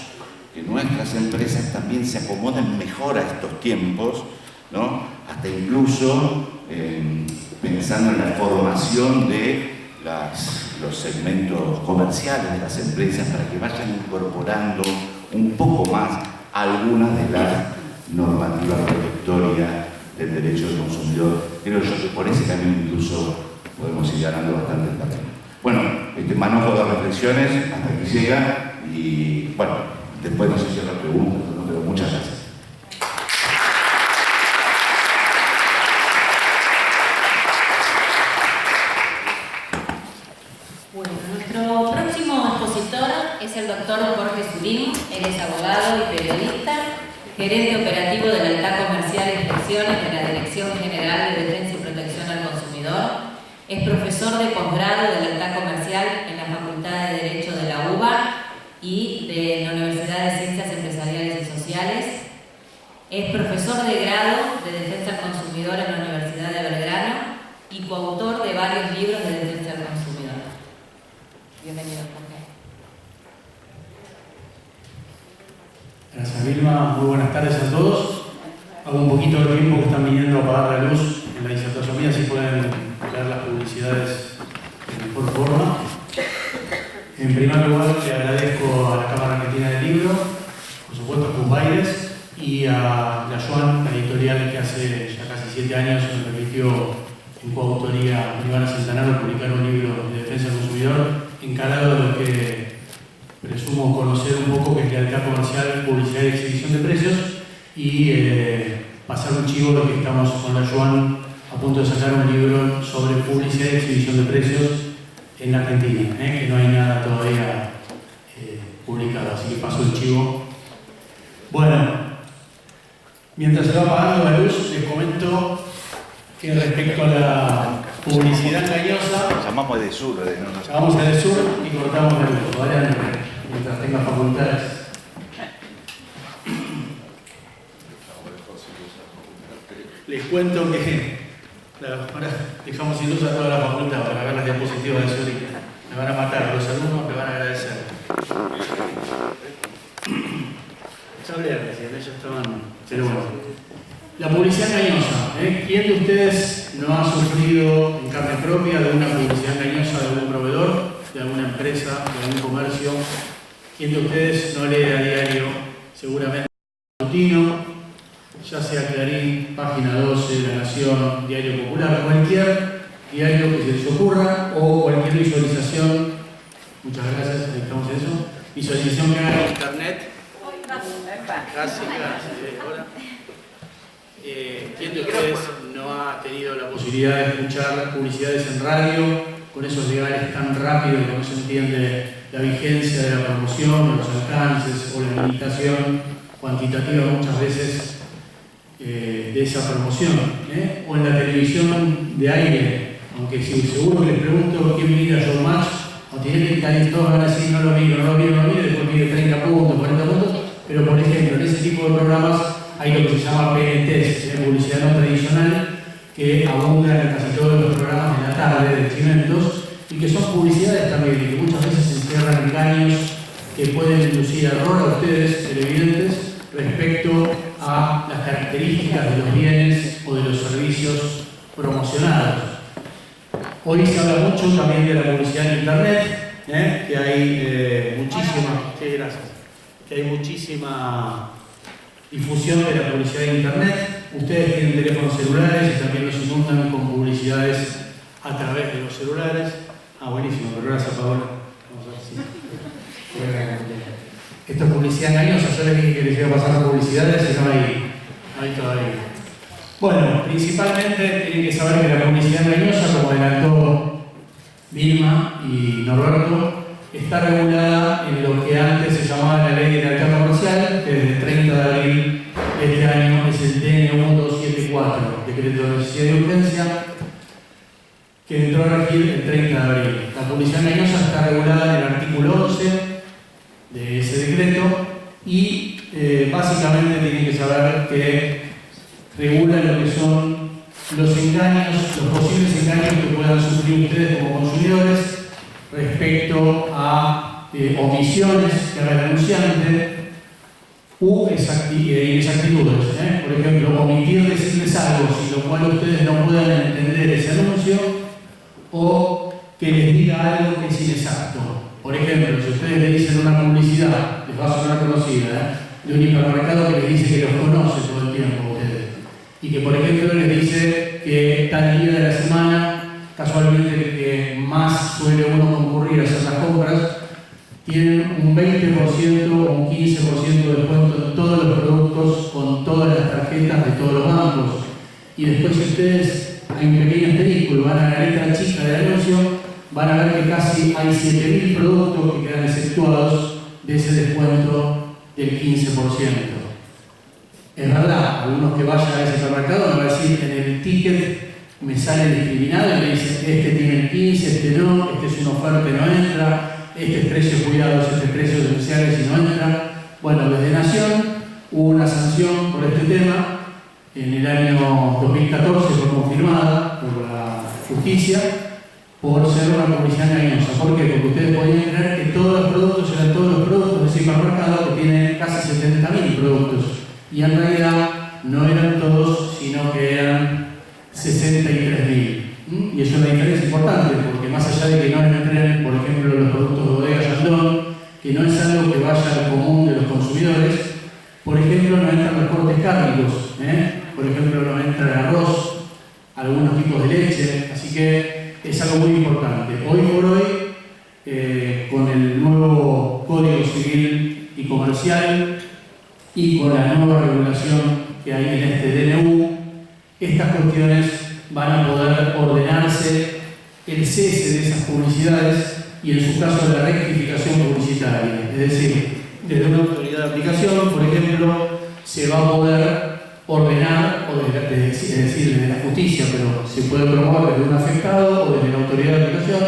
que nuestras empresas también se acomoden mejor a estos tiempos, ¿no? Hasta incluso pensando en la formación de los segmentos comerciales de las empresas para que vayan incorporando un poco más algunas de las normativas protectorias del derecho del consumidor. Creo yo que por ese camino incluso podemos ir ganando bastante terreno. Bueno, manojo de reflexiones hasta que llega y bueno, después no sé si habrá preguntas, ¿no? Pero muchas gracias. Bueno, nuestro próximo expositor es el doctor Jorge Surín. Él es abogado y periodista, gerente operativo de la Unidad Comercial e Inspecciones de la Dirección General de Defensa y Protección al Consumidor. Es profesor de posgrado de la Unidad Comercial en la Facultad de Derecho de la UBA y de la Universidad de Ciencias Empresariales y Sociales. Es profesor de grado de Defensa al Consumidor en la Universidad de Belgrano y coautor de varios libros de defensa al consumidor. Bienvenido, Jorge. Gracias, Vilma. Muy buenas tardes a todos. Hago un poquito de tiempo que están viniendo a apagar la luz en la disertación mía, si pueden ver crear las publicidades de mejor forma. En primer lugar, le agradezco a la Cámara Argentina del Libro, por supuesto a Cubaires y a la Joan, la editorial que hace ya casi 7 años me permitió en coautoría con Ivana Centanaro publicar un libro de defensa del consumidor encarado de lo que presumo conocer un poco, que es lealtad comercial, publicidad y exhibición de precios, y pasar un chivo de que estamos con la Joan a punto de sacar un libro sobre publicidad y exhibición de precios en la Argentina, que no hay nada todavía publicado, así que paso el chivo. Bueno, mientras se va apagando la luz, les comento que respecto a la publicidad engañosa, Llamamos de sur, vamos al sur y cortamos la luz, ¿vale? Mientras tenga facultades. Les cuento que ahora dejamos sin luz a toda la facultad para ver las diapositivas de Zurich. Me van a matar, los alumnos me van a agradecer. Ya hablé recién, ellos estaban... Pero bueno. La publicidad engañosa. ¿Quién de ustedes no ha sufrido en carne propia de una publicidad engañosa de algún proveedor, de alguna empresa, de algún comercio? ¿Quién de ustedes no lee a diario, seguramente, matutino, ya sea Clarín, Página 12, La Nación, Diario Popular, cualquier diario que se les ocurra, o cualquier visualización? Muchas gracias, estamos en eso. Visualización que haga en Internet. Casi. Ahora. ¿Quién de ustedes no ha tenido la posibilidad de escuchar publicidades en radio con esos legales tan rápidos que no se entiende la vigencia de la promoción, los alcances o la limitación cuantitativa muchas veces de esa promoción? O en la televisión de aire, aunque seguro que les pregunto quién mira Showmatch o tiene que estar en todos van a decir no lo miro, después mide 30 puntos, 40 puntos, pero por ejemplo en ese tipo de programas hay lo que se llama PNTs, publicidad no tradicional, que abunda en casi todos los programas de la tarde de experimentos y que son publicidades también, y que muchas veces encierran engaños que pueden inducir error a ustedes, televidentes, respecto a las características de los bienes o de los servicios promocionados. Hoy se habla mucho también de la publicidad en Internet, que hay muchísima difusión de la publicidad en Internet. Ustedes tienen teléfonos celulares y también los inundan con publicidades a través de los celulares. Buenísimo, pero ahora se apagó. Vamos a ver si... Esto es publicidad engañosa. Yo les dije que les iba a pasar publicidades y no hay todavía. Bueno, principalmente tienen que saber que la publicidad engañosa, como adelantó Vilma y Norberto, está regulada en lo que antes se llamaba la Ley de Lealtad Comercial, que desde el 30 de abril de este año es el DNU 274, Decreto de Necesidad de Urgencia, que entró a regir el 30 de abril. La publicidad engañosa está regulada en el artículo 11 de ese decreto y básicamente tienen que saber que regula lo que son los engaños, los posibles engaños que puedan sufrir ustedes como consumidores respecto a omisiones que haga el anunciante u inexactitudes. Por ejemplo, omitir decirles algo sin lo cual ustedes no puedan entender ese anuncio, o que les diga algo que es inexacto. Por ejemplo, si ustedes le dicen una publicidad, les va a sonar conocida, de un hipermercado que les dice que los conoce todo el tiempo a ustedes, y que por ejemplo les dice que tal día de la semana, casualmente el que más suele uno concurrir a hacer las compras, tienen un 20% o un 15% de descuento en todos los productos con todas las tarjetas de todos los bancos. Y después, si ustedes hay un pequeño asterisco, van a la letra chica del anuncio, van a ver que casi hay 7.000 productos que quedan exceptuados de ese descuento del 15%. Es verdad, algunos que vayan a ese supermercado me van a decir en el ticket me sale discriminado y me dicen este tiene el 15, este no, este es una oferta y no entra, este es precio cuidados, este es precio esenciales y no entra. Bueno, desde Nación hubo una sanción por este tema. En el año 2014 fue confirmada por la justicia por ser una publicidad engañosa. ¿Por qué? Porque ustedes podían creer que todos los productos eran todos los productos de ese supermercado que tienen casi 70.000 productos. Y en realidad no eran todos, sino que eran 63.000. Y y es una diferencia importante, porque más allá de que no entren, por ejemplo, los productos de bodega Yandón, que no es algo que vaya al común de los consumidores, por ejemplo, no entran los cortes cárnicos, por ejemplo, no entra el arroz, algunos tipos de leche, así que es algo muy importante. Hoy por hoy, con el nuevo Código Civil y Comercial y con la nueva regulación que hay en este DNU, estas cuestiones van a poder ordenarse el cese de esas publicidades y en su caso la rectificación publicitaria. Es decir, desde una autoridad de aplicación, por ejemplo, se va a poder ordenar, es decir, desde la justicia, pero se puede promover desde un afectado o desde la autoridad de aplicación,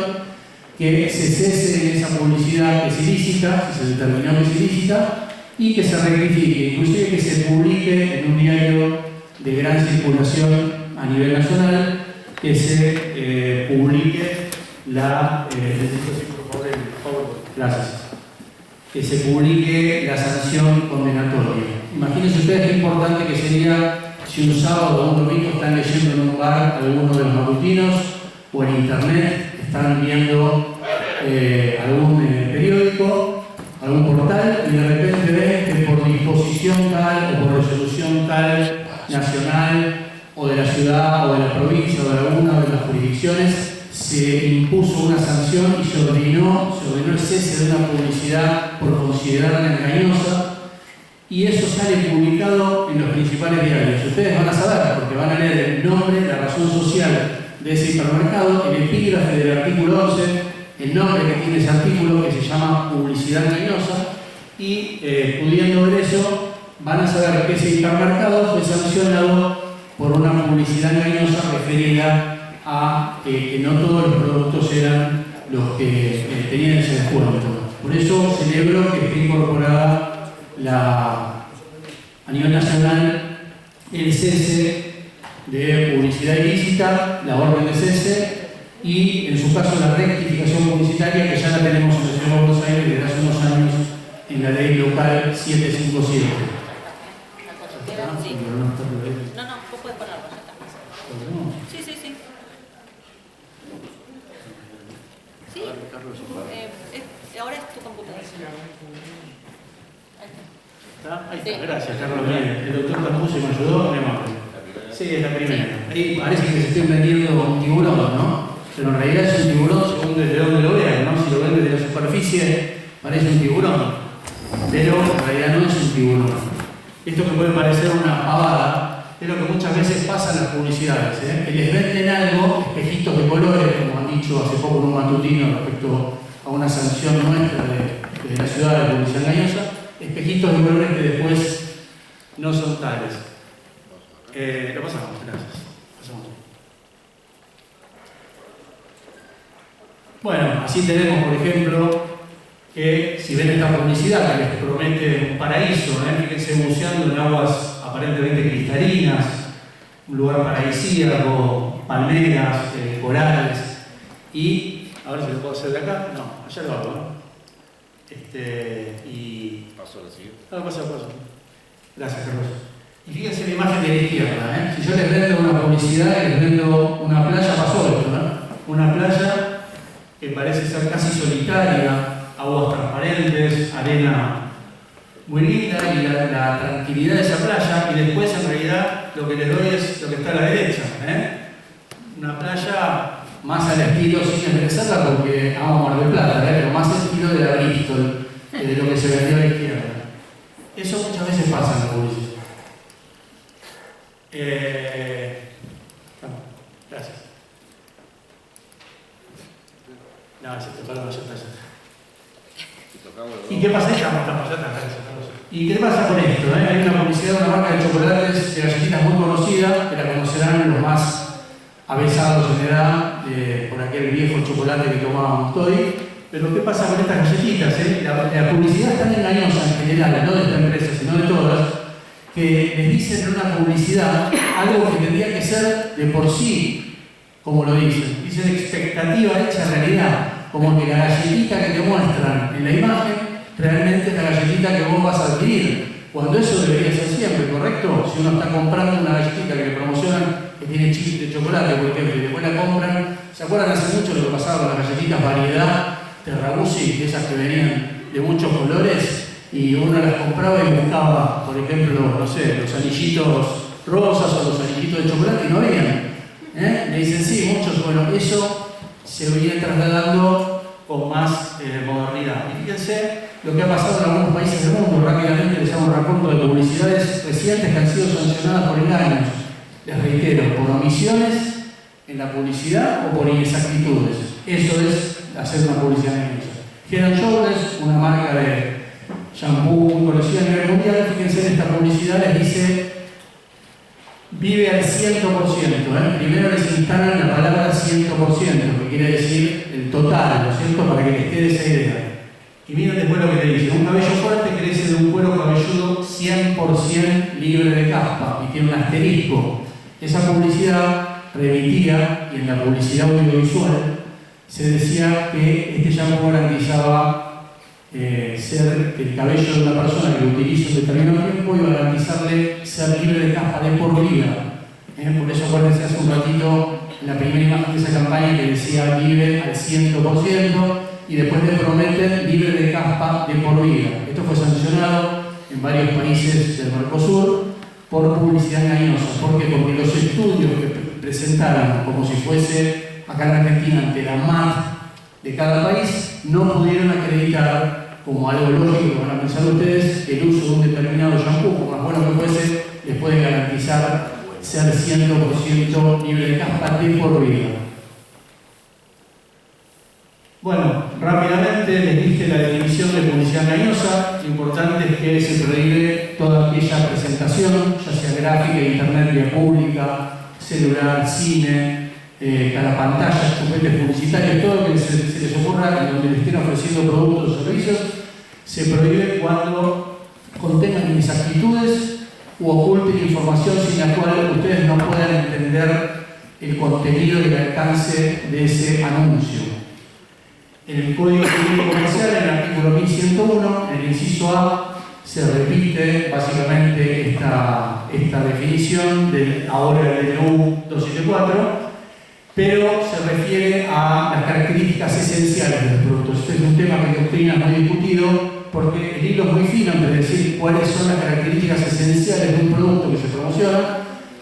que se cese esa publicidad que es ilícita, si se determinó que es ilícita, y que se rectifique, inclusive que se publique en un diario de gran circulación a nivel nacional, que se publique que se publique la sanción condenatoria. Imagínense ustedes qué importante que sería si un sábado o un domingo están leyendo en un bar alguno de los matutinos o en internet, están viendo algún periódico, algún portal y de repente ven que por disposición tal o por resolución tal nacional o de la ciudad o de la provincia o de alguna de las jurisdicciones se impuso una sanción y se ordenó el cese de una publicidad por considerarla engañosa, y eso sale publicado en los principales diarios. Ustedes van a saber, porque van a leer el nombre, la razón social de ese hipermercado, el epígrafe del artículo 11, el nombre que tiene ese artículo, que se llama publicidad engañosa, y pudiendo ver eso, van a saber que ese hipermercado fue sancionado por una publicidad engañosa referida a que no todos los productos eran los que tenían ese descuento. Por eso celebro que esté incorporada a nivel nacional el cese de publicidad ilícita, la orden de cese y en su caso la rectificación publicitaria, que ya la tenemos en la Ciudad de Buenos Aires desde hace unos años en la ley local 757. No, vos podés ponerlo, ya está. Sí. Sí, ahora es tu computadora. Ahí está, gracias, Carlos. El doctor Campuso me ayudó, muy amable. Sí, es la primera. Ahí parece que se esté vendiendo un tiburón, ¿no? Pero en realidad es un tiburón según desde donde lo vean, ¿no? Si lo ven desde la superficie, parece un tiburón. Pero en realidad no es un tiburón. Esto que puede parecer una pavada es lo que muchas veces pasa en las publicidades, que les venden algo, espejitos de colores, como han dicho hace poco en un matutino respecto a una sanción nuestra de la ciudad de publicidad engañosa, espejitos de colores que después no son tales. Lo pasamos, gracias. Pasamos. Bueno, así tenemos, por ejemplo, que si ven esta publicidad que les promete un paraíso, fíjense buceando en aguas aparentemente cristalinas, un lugar paradisíaco, palmeras, corales, y a ver si lo puedo hacer de acá. No, allá lo hago, ¿no? Paso a la siguiente. Paso. Gracias, Carlos. Y fíjense la imagen de la izquierda, Si yo les vendo una publicidad y les vendo una playa, pasó esto, ¿no? Una playa que parece ser casi solitaria, aguas transparentes, arena muy linda y la tranquilidad de esa playa, y después en realidad lo que les doy es lo que está a la derecha, una playa más al estilo, sin enderezarla porque amo Mar del Plata, pero más al estilo de la Bristol, de lo que se vendió a la izquierda. Eso muchas veces pasa en la publicidad. Gracias. No, se te paró, ya está. ¿Y qué pasa? ¿Y qué pasa con esto? Hay una publicidad de una marca de chocolates, de galletitas muy conocida, que la conocerán los más avesados en edad, por aquel viejo chocolate que tomábamos hoy. Pero ¿qué pasa con estas galletitas? La publicidad es tan engañosa en general, no de esta empresa, sino de todas, que les dicen en una publicidad algo que tendría que ser de por sí, como lo dicen. Dicen expectativa hecha realidad. Como que la galletita que te muestran en la imagen realmente es la galletita que vos vas a adquirir. Cuando eso debería ser siempre, ¿correcto? Si uno está comprando una galletita que le promocionan que tiene chips de chocolate, por ejemplo, y después la compran ¿Se acuerdan hace mucho lo que pasaba con las galletitas variedad Terrabuzzi, esas que venían de muchos colores? Y uno las compraba y buscaba, por ejemplo, no sé, los anillitos rosas o los anillitos de chocolate y no habían. Me dicen, sí, muchos. Bueno, eso se viene trasladando con más modernidad. Y fíjense lo que ha pasado en algunos países del mundo. Rápidamente les hago un recuento de publicidades recientes que han sido sancionadas por engaños. Les reitero, por omisiones en la publicidad o por inexactitudes. Eso es hacer una publicidad engañosa. Head & Shoulders, una marca de shampoo muy conocida a nivel mundial, fíjense en esta publicidad, les dice vive al 100%. Primero les instalan la palabra 100%, que quiere decir el total, ¿no es cierto?, para que les quede esa idea. Y miren después lo que le dice: un cabello fuerte crece de un cuero cabelludo 100% libre de caspa, y tiene un asterisco. Esa publicidad remitía, y en la publicidad audiovisual se decía que este shampoo garantizaba ser el cabello de una persona que lo utiliza un determinado tiempo y garantizarle ser libre de caspa de por vida. Por eso acuérdense hace un ratito la primera imagen de esa campaña que decía vive al 100% y después le prometen libre de caspa de por vida. Esto fue sancionado en varios países del Mercosur por publicidad engañosa. ¿Por qué? Porque los estudios que presentaron como si fuese acá en Argentina ante la MAT de cada país no pudieron acreditar como algo lógico, van a pensar ustedes, que el uso de un determinado shampoo, por más bueno que fuese, les puede garantizar ser 100% libre de caspa de por vida. Bueno, rápidamente les dije la definición de publicidad engañosa. Lo importante es que se prohíbe toda aquella presentación, ya sea gráfica, internet, vía pública, celular, cine, cada pantalla, chupetes publicitarios, todo lo que se les ocurra en donde les estén ofreciendo productos o servicios, se prohíbe cuando contengan inexactitudes u oculten información sin la cual ustedes no puedan entender el contenido y el alcance de ese anuncio. En el Código Civil Comercial, en el artículo 1101, en el inciso A, se repite básicamente esta definición ahora del DNU 274, pero se refiere a las características esenciales de los productos. Este es un tema que en doctrina es muy discutido porque el hilo es muy fino entre decir cuáles son las características esenciales de un producto que se promociona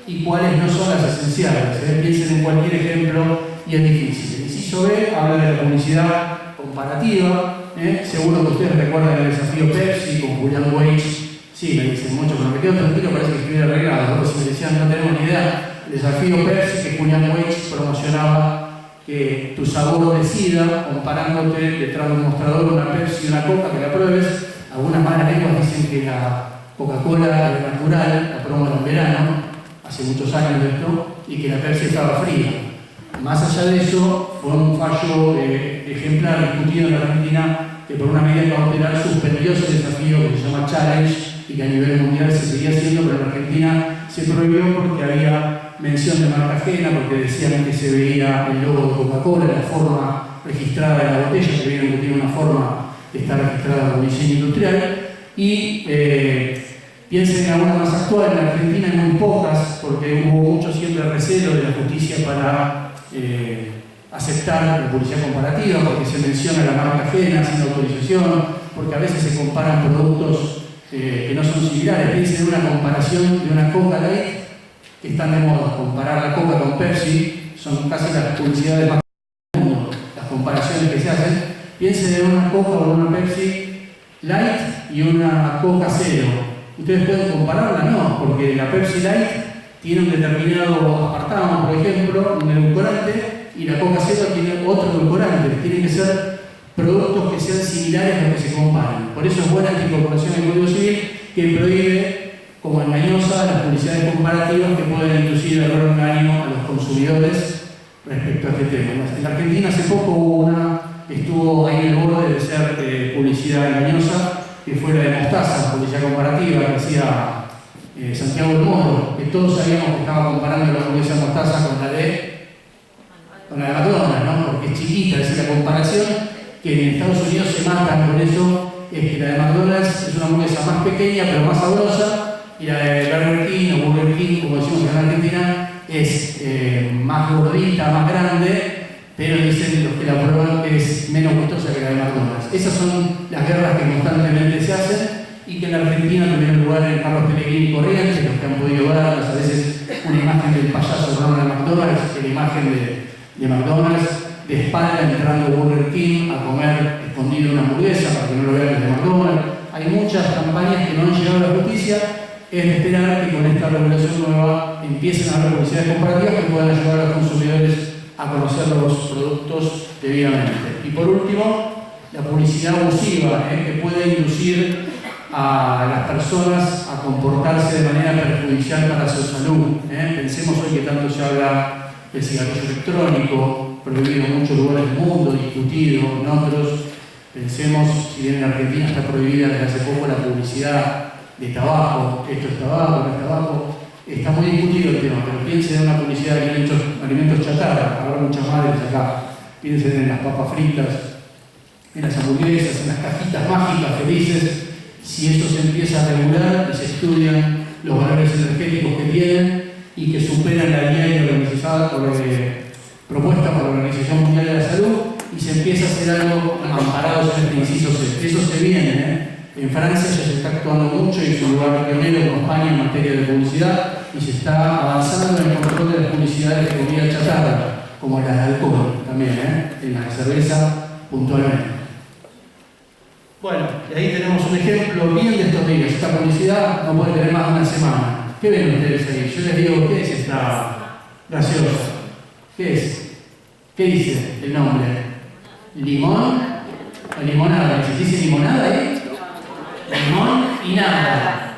y cuáles no son las esenciales. Piensen en cualquier ejemplo y es difícil. El inciso B habla de la publicidad comparativa. Seguro que ustedes recuerdan el desafío Pepsi con Julian Weich. Sí, me dicen mucho, pero me quedo tranquilo, parece que estuviera arreglado. Porque si me decían no tenemos ni idea. El desafío Pepsi que Julian Weich promocionaba que tu sabor decida, comparándote detrás de un mostrador una Pepsi y una Coca, que la pruebes. Algunas malas lenguas dicen que la Coca-Cola era natural, la promo en verano, hace muchos años de esto, y que la Pepsi estaba fría. Más allá de eso, fue un fallo ejemplar discutido en la Argentina que por una medida cautelar suspendió ese desafío que se llama Challenge y que a nivel mundial se seguía haciendo, pero en la Argentina se prohibió porque había mención de marca ajena, porque decían que se veía el logo de Coca-Cola, la forma registrada de la botella, que vieron que tiene una forma que está registrada como diseño industrial, y piensen en alguna más actual, en la Argentina hay muy pocas, porque hubo mucho siempre recelo de la justicia para aceptar la publicidad comparativa, porque se menciona la marca ajena sin autorización, porque a veces se comparan productos que no son similares. Piensen en una comparación de una Coca Light, que están de moda, comparar la Coca con Pepsi, son casi las publicidades más del mundo, las comparaciones que se hacen. Piensen en una Coca o una Pepsi Light y una Coca Cero. ¿Ustedes pueden compararla? No, porque la Pepsi Light tiene un determinado aspartamo, por ejemplo, un edulcorante, y la Coca Cero tiene otro edulcorante. Tienen que ser productos que sean similares a los que se comparen. Por eso es buena esta incorporación del Código Civil que prohíbe como engañosa las publicidades comparativas que pueden inducir error o engaño a los consumidores respecto a este tema. En la Argentina hace poco hubo una que estuvo ahí en el borde de ser publicidad engañosa, que fue la de mostaza, publicidad comparativa que hacía Santiago del Moro, que todos sabíamos que estaba comparando la hamburguesa mostaza con la de McDonald's, ¿no? Porque es chiquita, es la comparación que en Estados Unidos se matan con eso, es que la de McDonald's es una hamburguesa más pequeña pero más sabrosa, y la de Burger King o Burger King, como decimos en Argentina, es más gordita, más grande, que la prueban que es menos gustosa que la de McDonald's. Esas son las guerras que constantemente se hacen y que en la Argentina tuvieron lugar en Carlos Pellegrini y Corrientes, los que han podido ver a veces una imagen del payaso Ronald McDonald's, que es la imagen de McDonald's, de espalda entrando a Burger King a comer escondido una hamburguesa para que no lo vean desde McDonald's. Hay muchas campañas que no han llegado a la justicia. Es de esperar que con esta regulación nueva empiecen a haber publicidades comparativas que puedan ayudar a los consumidores a conocer los productos debidamente. Y por último, la publicidad abusiva, que puede inducir a las personas a comportarse de manera perjudicial para su salud. Pensemos hoy que tanto se habla del cigarrillo electrónico, prohibido en muchos lugares del mundo, discutido en otros. Pensemos, si bien en Argentina está prohibida desde hace poco la publicidad de tabaco, esto es tabaco, no es tabaco, está muy discutido el tema, pero piensen en una publicidad de alimentos chatarra, habrá muchas madres acá, piensen en las papas fritas, en las hamburguesas, en las cajitas mágicas felices. Si eso se empieza a regular y se estudian los valores energéticos que tienen y que superan la guía propuesta por la Organización Mundial de la Salud, y se empieza a hacer algo amparados en este inciso C. Eso se viene, En Francia ya se está actuando mucho y es un lugar pionero con España en materia de publicidad, y se está avanzando en el control de las publicidades de comida chatarra, como las de alcohol también, en la cerveza puntualmente. Bueno, y ahí tenemos un ejemplo bien de estos días. Esta publicidad no puede tener más de una semana. ¿Qué ven ustedes ahí? Yo les digo, ¿qué es esta gaseosa? ¿Qué es? ¿Qué dice el nombre? ¿Limón o limonada? ¿Se dice limonada ahí? Limón y nada.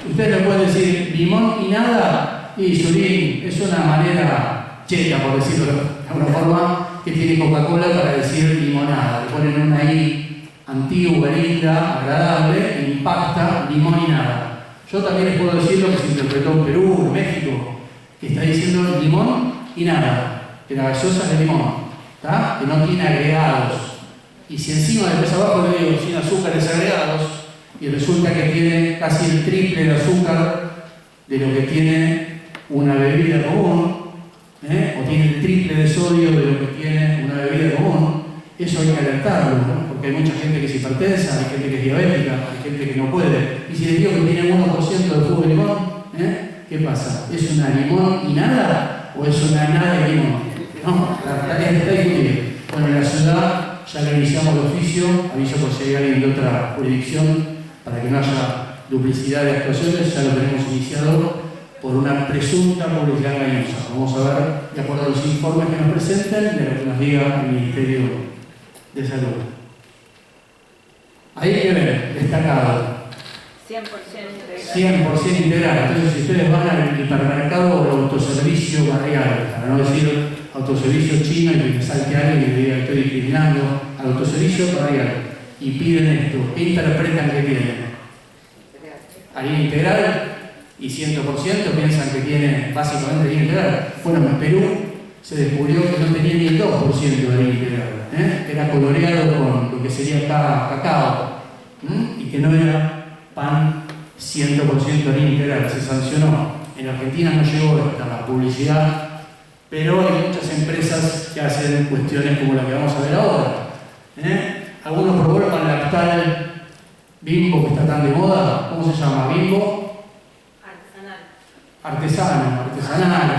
Ustedes me pueden decir limón y nada, y Zulín, es una manera cheta, por decirlo de alguna forma, que tiene Coca-Cola para decir limonada. Le ponen una I antigua, linda, agradable, impacta, limón y nada. Yo también les puedo decir lo que se interpretó en Perú, en México, que está diciendo limón y nada, que la gaseosa es de limón, ¿tá? Que no tiene agregados. Y si encima después abajo le digo sin azúcares agregados, y resulta que tiene casi el triple de azúcar de lo que tiene una bebida común, o tiene el triple de sodio de lo que tiene una bebida común, eso hay que alertarlo, ¿no? Porque hay mucha gente que es hipertensa, hay gente que es diabética, hay gente que no puede. Y si les digo que tiene 1% de jugo de limón, ¿qué pasa? ¿Es una limón y nada o es una nada de limón? No, está discutible. Bueno, en la ciudad ya lo iniciamos de oficio, aviso por si hay alguien de otra jurisdicción, para que no haya duplicidad de actuaciones, ya lo tenemos iniciado por una presunta publicidad engañosa. Vamos a ver, de acuerdo a los informes que nos presenten, de lo que nos diga el Ministerio de Salud. Ahí que ven, destacado. 100% integral. 100% integral. Entonces, si ustedes van al hipermercado o al autoservicio barrial, para no decir autoservicio chino y que salte alguien y le diga que estoy discriminando, al autoservicio barrial, y piden esto, ¿qué interpretan que tienen? Harina integral, y 100% piensan que tiene básicamente harina integral. Bueno, en Perú se descubrió que no tenía ni el 2% de harina integral. Era coloreado con lo que sería acá cacao, y que no era pan 100% harina integral. Se sancionó. En Argentina no llegó hasta la publicidad, pero hay muchas empresas que hacen cuestiones como la que vamos a ver ahora. Algunos probó el pan lactal Bimbo, que está tan de moda. ¿Cómo se llama? Bimbo artesanal.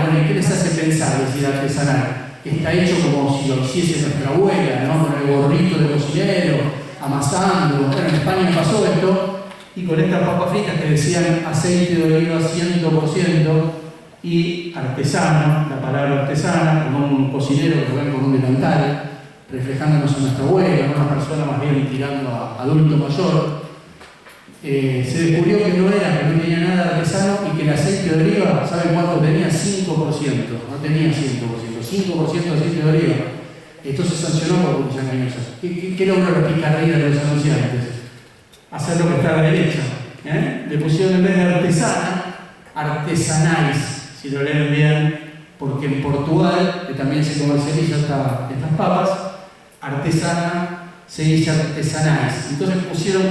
Bueno, ¿y qué les hace pensar decir artesanal? Que está hecho como si lo hiciese nuestra abuela, ¿no? Con el gorrito de cocinero, amasando. Bueno, en España pasó esto, y con estas papas fritas que decían aceite de oliva 100% y artesano, la palabra artesana, como un cocinero que ven con un delantal, reflejándonos a nuestra abuela, una persona más bien tirando a adulto mayor. Se descubrió que no tenía nada de artesano, y que el aceite de oliva, ¿saben cuánto tenía? 5%, no tenía 100%, 5% de aceite de oliva. Esto se sancionó por publicidad engañosa. ¿Qué logró la picardía de los anunciantes? Hacer lo que está a la derecha. Le pusieron en vez de artesana, artesanais, si lo leen bien, porque en Portugal, que también se comercializa estas papas, artesana se dice artesanais. Entonces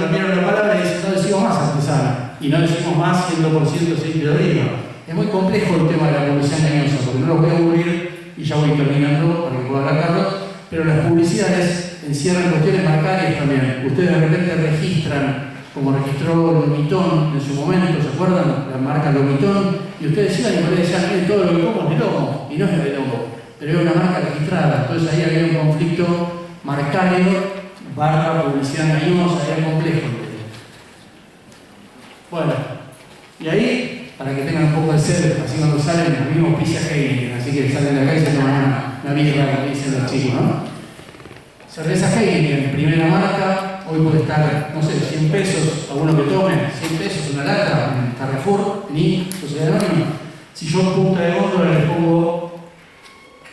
cambiaron la palabra y dicen, no decimos más artesana, y no decimos más 100% aceite de oliva. Es muy complejo el tema de la publicidad engañosa, porque no lo voy a aburrir y ya voy terminando para que pueda hablar Carlos, pero pero las publicidades encierran cuestiones bancarias también. Ustedes de repente registran, como registró Lomitón en su momento, ¿se acuerdan? La marca Lomitón, y ustedes iban y por ahí decían, todo lo que como es de lomo, y no es de lomo, pero es una marca registrada. Entonces ahí había un conflicto marcario, barra publicidad engañosa, era complejo. Bueno, y ahí, para que tengan un poco de sed, así cuando salen, nos vimos pizza Heineken, así que salen de acá y se toman una birra, como dicen los chicos, ¿no? Cerveza Heineken, primera marca, hoy puede estar, no sé, 100 pesos, alguno que tome, 100 pesos una lata, en Carrefour, en I, Sociedad Anónima. Si yo en punta de góndola les pongo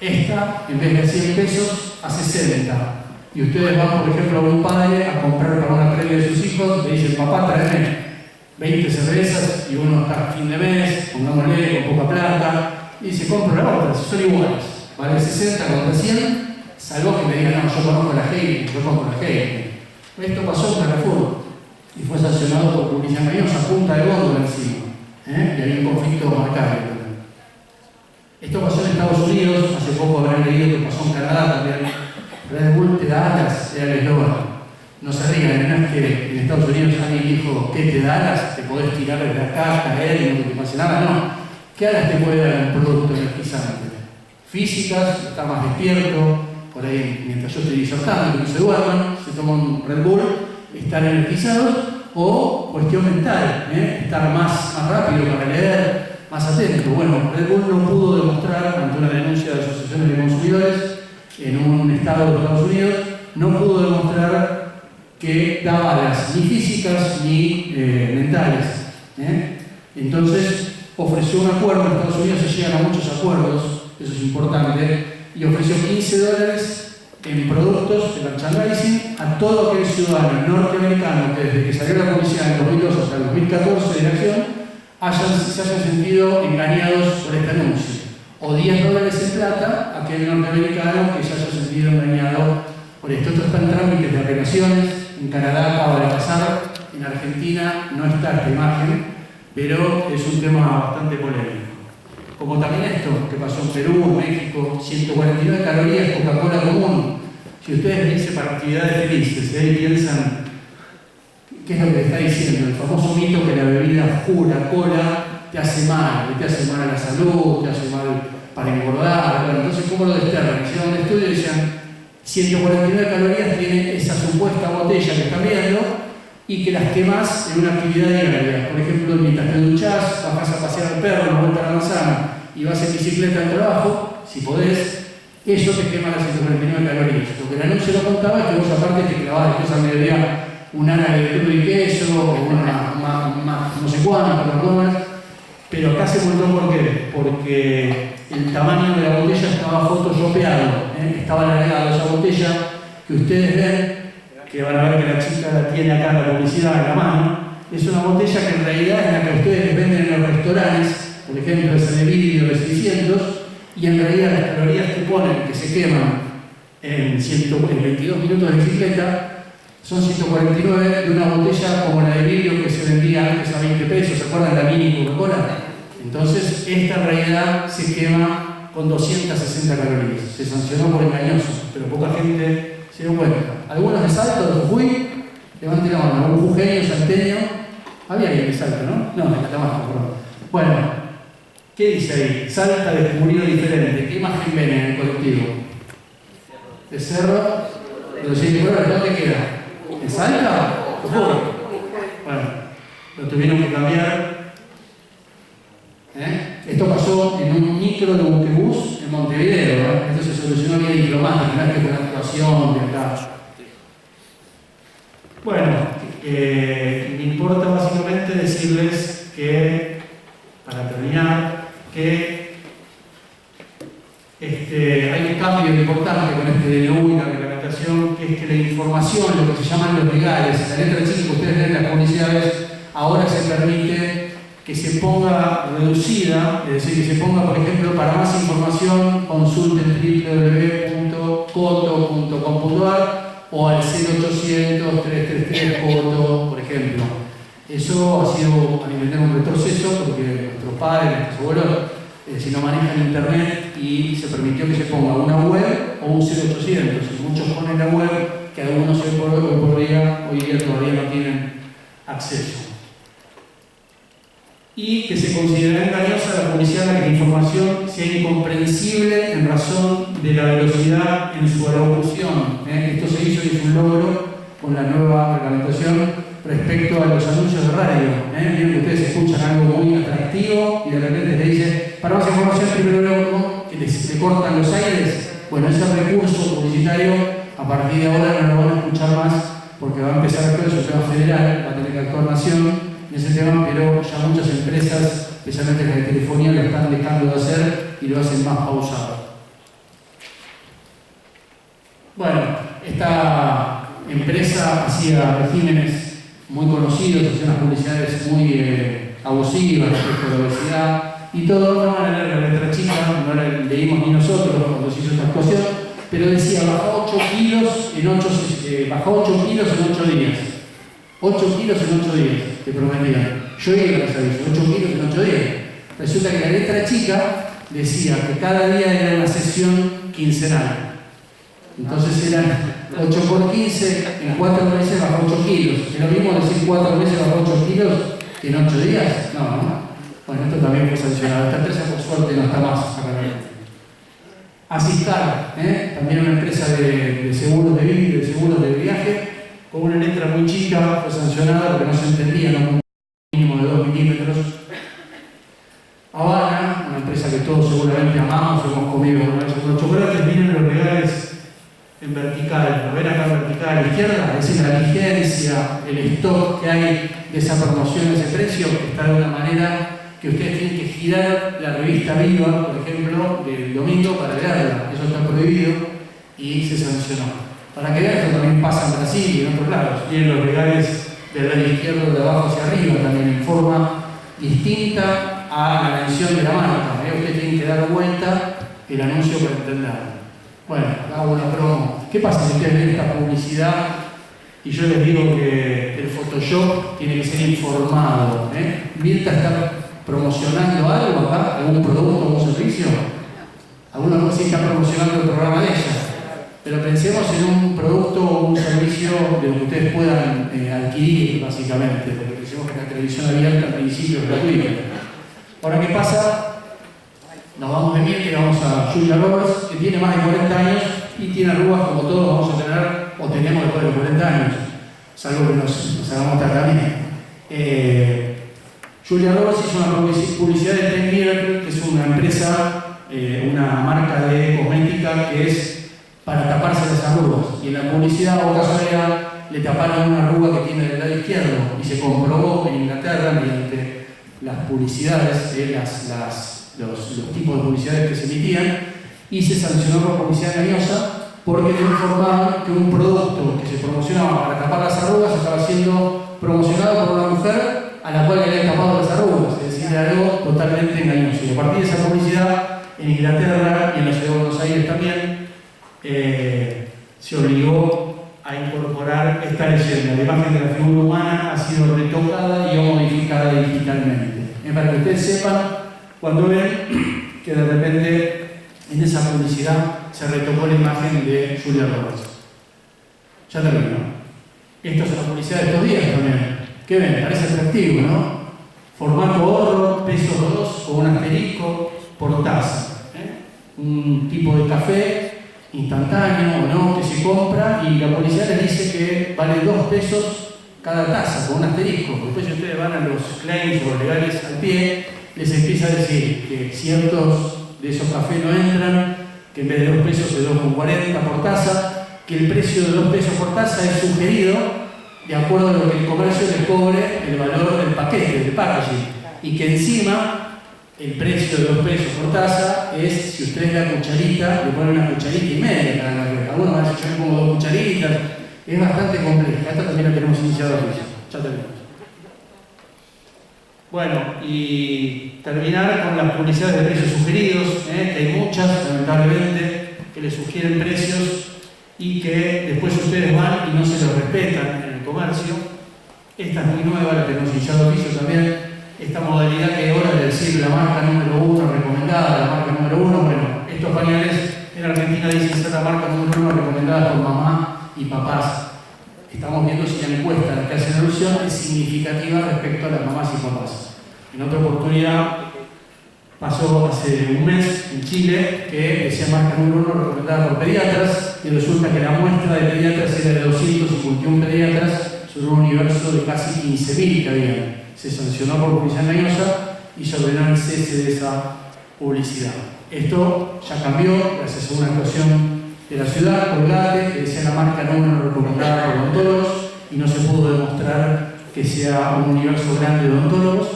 esta, en vez de 100 pesos, a 60. Y ustedes van, por ejemplo, a un padre a comprar para una previa de sus hijos, le dicen, papá, tráeme 20 cervezas, y uno está a fin de mes, pongámosle, con poca plata, y se compra la otra, son iguales, vale 60 contra 100, salvo que me digan, no, yo conozco la Heineken, yo compro la Heineken. Esto pasó en Carrefour, y fue sancionado por publicidad engañosa, a punta de góndola encima, y había un conflicto marcario también. Esto pasó en Estados Unidos, hace poco habrán leído que pasó en Canadá también. Red Bull te da alas, era el eslogan. No se rían, no es que en Estados Unidos alguien dijo, ¿qué te da alas? Te podés tirar desde acá, caer y no te pase nada. No. ¿Qué alas te puede dar un producto energizante? Físicas, estar más despierto, por ahí mientras yo estoy disertando, que no se duerman, se toman un Red Bull, estar energizados, o cuestión mental, estar más rápido para leer, más atento. Bueno, Red Bull no pudo demostrar, ante una denuncia de asociaciones de consumidores, en un estado de Estados Unidos, no pudo demostrar que daba alas ni físicas ni mentales. Entonces ofreció un acuerdo, en Estados Unidos se llegan a muchos acuerdos, eso es importante, y ofreció $15 en productos de merchandising a todo aquel ciudadano norteamericano que desde que salió la publicidad en 2002 hasta el 2014 de la acción se hayan sentido engañados por este anuncio. O $10 en plata a aquel norteamericano que se haya sentido engañado por esto. Esto está en trámites de apelaciones, en Canadá acaba de pasar, en Argentina no está esta imagen, pero es un tema bastante polémico. Como también esto que pasó en Perú, en México, 149 calorías Coca-Cola común. Si ustedes dicen para actividades felices, y ahí piensan, ¿qué es lo que está diciendo? El famoso mito que la bebida pura, cola, te hace mal a la salud, te hace mal para engordar. Bueno, entonces, ¿cómo lo desterran? Hicieron un estudio y decían, 149 calorías tiene esa supuesta botella que están viendo y que las quemas en una actividad diaria. Por ejemplo, mientras te duchás, bajás a pasear al perro, una vuelta a la manzana y vas en bicicleta al trabajo, si podés, eso te quema las 149 calorías. Lo que el anuncio no contaba es que vos aparte te clavabas después al mediodía un árabe de crudo y queso, o una no sé cuánto, las comas. Pero acá se montó ¿por qué? Porque el tamaño de la botella estaba photoshopeado, estaba alargado. Esa botella que ustedes ven, que van a ver que la chica la tiene acá en la publicidad en la mano, es una botella que en realidad es la que ustedes les venden en los restaurantes, por ejemplo esa de vidrio de 600, y en realidad las calorías que ponen, que se queman en 22 minutos de bicicleta, son 149 de una botella como la de vidrio que se vendía antes a 20 pesos, ¿se acuerdan la mini Coca-Cola? Entonces, esta en realidad se quema con 260 calorías. Se sancionó por engañoso, pero poca gente se dio cuenta. Algunos de Salto, de Jujuy, levanten la mano, algún jujeño, salteño. Había alguien de Salto, ¿no? No, de Catamarca, perdón. Bueno, ¿qué dice ahí? Salta descubrido diferente. ¿Qué imagen ven en el colectivo? ¿De Cerro? ¿De los 149? ¿Dónde queda? ¿En Salta? Bueno, lo tuvieron que cambiar. Esto pasó en un micro de buquebús en Montevideo. Esto se solucionó vía diplomática, no es que fue una actuación de acá. Bueno, me importa básicamente decirles que, para terminar, que hay un cambio importante con este DNU y la reglamentación, que es que la información, lo que se llaman los legales, la letra chica que ustedes ven en las publicidades, ahora se permite que se ponga reducida, es decir, que se ponga, por ejemplo, para más información, consulten www.coto.com.ar o al 0800-333-COTO, por ejemplo. Eso ha sido, a mi entender, un retroceso, porque nuestros padres, nuestros abuelos, si no manejan internet, y se permitió que se ponga una web o un 0800. Y muchos ponen la web, que algunos hoy día todavía no tienen acceso. Y que se considera engañosa la publicidad en la que la información sea incomprensible en razón de la velocidad en su alocución. Esto se hizo y es un logro con la nueva reglamentación respecto a los anuncios de radio. Miren que ustedes escuchan algo muy atractivo y de repente le dice, para más información primero que le cortan los aires. Bueno, ese recurso publicitario a partir de ahora no lo van a escuchar más, porque va a empezar a actuar, es un tema federal, va a tener que actuar nación en ese tema, pero ya muchas empresas, especialmente las de telefonía, lo están dejando de hacer y lo hacen más pausado. Bueno, esta empresa hacía regímenes muy conocidos, hacía unas publicidades muy abusivas respecto a la obesidad y todo. No van a leer la letra chica, no la leímos ni nosotros cuando se hizo esta actuación, pero decía bajó 8 kilos en 8 días. 8 kilos en 8 días, te prometían. Yo iba a saber, 8 kilos en 8 días. Resulta que la letra chica decía que cada día era una sesión quincenal. Entonces eran 8 por 15, en 4 meses bajó 8 kilos. ¿Es lo mismo decir 4 meses bajó 8 kilos que en 8 días? No. Bueno, esto también fue sancionado. Esta empresa por suerte no está más acá. Asistar, también una empresa de seguros de vida, de seguros de viaje, con una letra muy chica, fue sancionada porque no se entendía, no un mínimo de 2 milímetros. Habana, una empresa que todos seguramente amamos, hemos comido los chocolates, vienen los legales en vertical, lo ven acá en vertical a la izquierda, es decir, la vigencia, el stock que hay de esa promoción, ese precio, está de una manera que ustedes tienen que girar la revista Viva, por ejemplo, del domingo para leerla. Eso está prohibido y se sancionó. Para que vean, esto también pasa en Brasil y en otros lados. Tienen los legales del lado izquierdo de abajo hacia arriba, también en forma distinta a la mención de la marca. Ustedes tienen que dar vuelta el anuncio para entenderlo. Bueno, hago una promo. ¿Qué pasa si ustedes ven esta publicidad y yo les digo que el Photoshop tiene que ser informado? Mirta está promocionando algo acá, algún producto o un servicio. Algunos no sí están promocionando el programa de ella. Pero pensemos en un producto o un servicio de lo que ustedes puedan adquirir, básicamente, porque pensemos que la televisión abierta al principio es gratuita. Ahora, ¿qué pasa? Nos vamos de miel y vamos a Julia Roberts, que tiene más de 40 años y tiene arrugas como todos vamos a tener, o tenemos después de los 40 años, salvo que nos hagamos tratamiento. Julia Roberts hizo una publicidad de Ten Miracle, que es una empresa, una marca de cosmética que es para taparse las arrugas. Y en la publicidad, o casualidad, le taparon una arruga que tiene del lado izquierdo y se comprobó en Inglaterra mediante las publicidades, los tipos de publicidades que se emitían, y se sancionó por publicidad engañosa porque le informaban que un producto que se promocionaba para tapar las arrugas estaba siendo promocionado por una mujer a la cual le habían tapado las arrugas, es decir, algo totalmente engañoso. Y a partir de esa publicidad, en Inglaterra y en la ciudad de Buenos Aires también, se obligó a incorporar esta leyenda. La imagen de la figura humana ha sido retocada y o modificada digitalmente. Para que ustedes sepan, cuando ven que de repente en esa publicidad se retocó la imagen de Julia Roberts. Ya terminó. Esto es una publicidad de estos días también. ¿Qué ven? Parece atractivo, ¿no? Formato oro, peso 2 con un asterisco por taza. Un tipo de café instantáneo o no que se compra y la publicidad les dice que vale 2 pesos cada taza con un asterisco. Después si ustedes van a los claims o legales al pie, les empieza a decir que ciertos de esos cafés no entran, que en vez de 2 pesos es 2,40 por taza, que el precio de 2 pesos por taza es sugerido de acuerdo a lo que el comercio les cobre el valor del paquete, del packaging, y que encima el precio de 2 pesos por taza es, si ustedes la cucharita, le ponen una cucharita y media cada café. Algunos van a decir, yo le pongo 2 cucharitas. Es bastante compleja. Esta también la tenemos iniciado aquí. Ya tenemos. Bueno, y terminar con las publicidades de precios sugeridos, que hay muchas, lamentablemente, que les sugieren precios y que después ustedes van y no se los respetan en el comercio. Esta es muy nueva, la tenemos iniciado oficio también. esta modalidad que ahora de decir la marca número 1 recomendada, la marca número 1, bueno, estos pañales en Argentina dicen ser la marca número 1 recomendada por mamá y papás. Estamos viendo si la encuesta a la que hacen alusión es significativa respecto a las mamás y papás. En otra oportunidad pasó hace un mes en Chile que decía marca número 1 recomendada por pediatras y resulta que la muestra de pediatras era de 251 pediatras sobre un universo de casi 15.000 que había. Se sancionó por publicidad engañosa y se ordenó el cese de esa publicidad. Esto ya cambió gracias a una actuación de la ciudad, Colgate, que decía la marca número recomendada por odontólogos y no se pudo demostrar que sea un universo grande de odontólogos.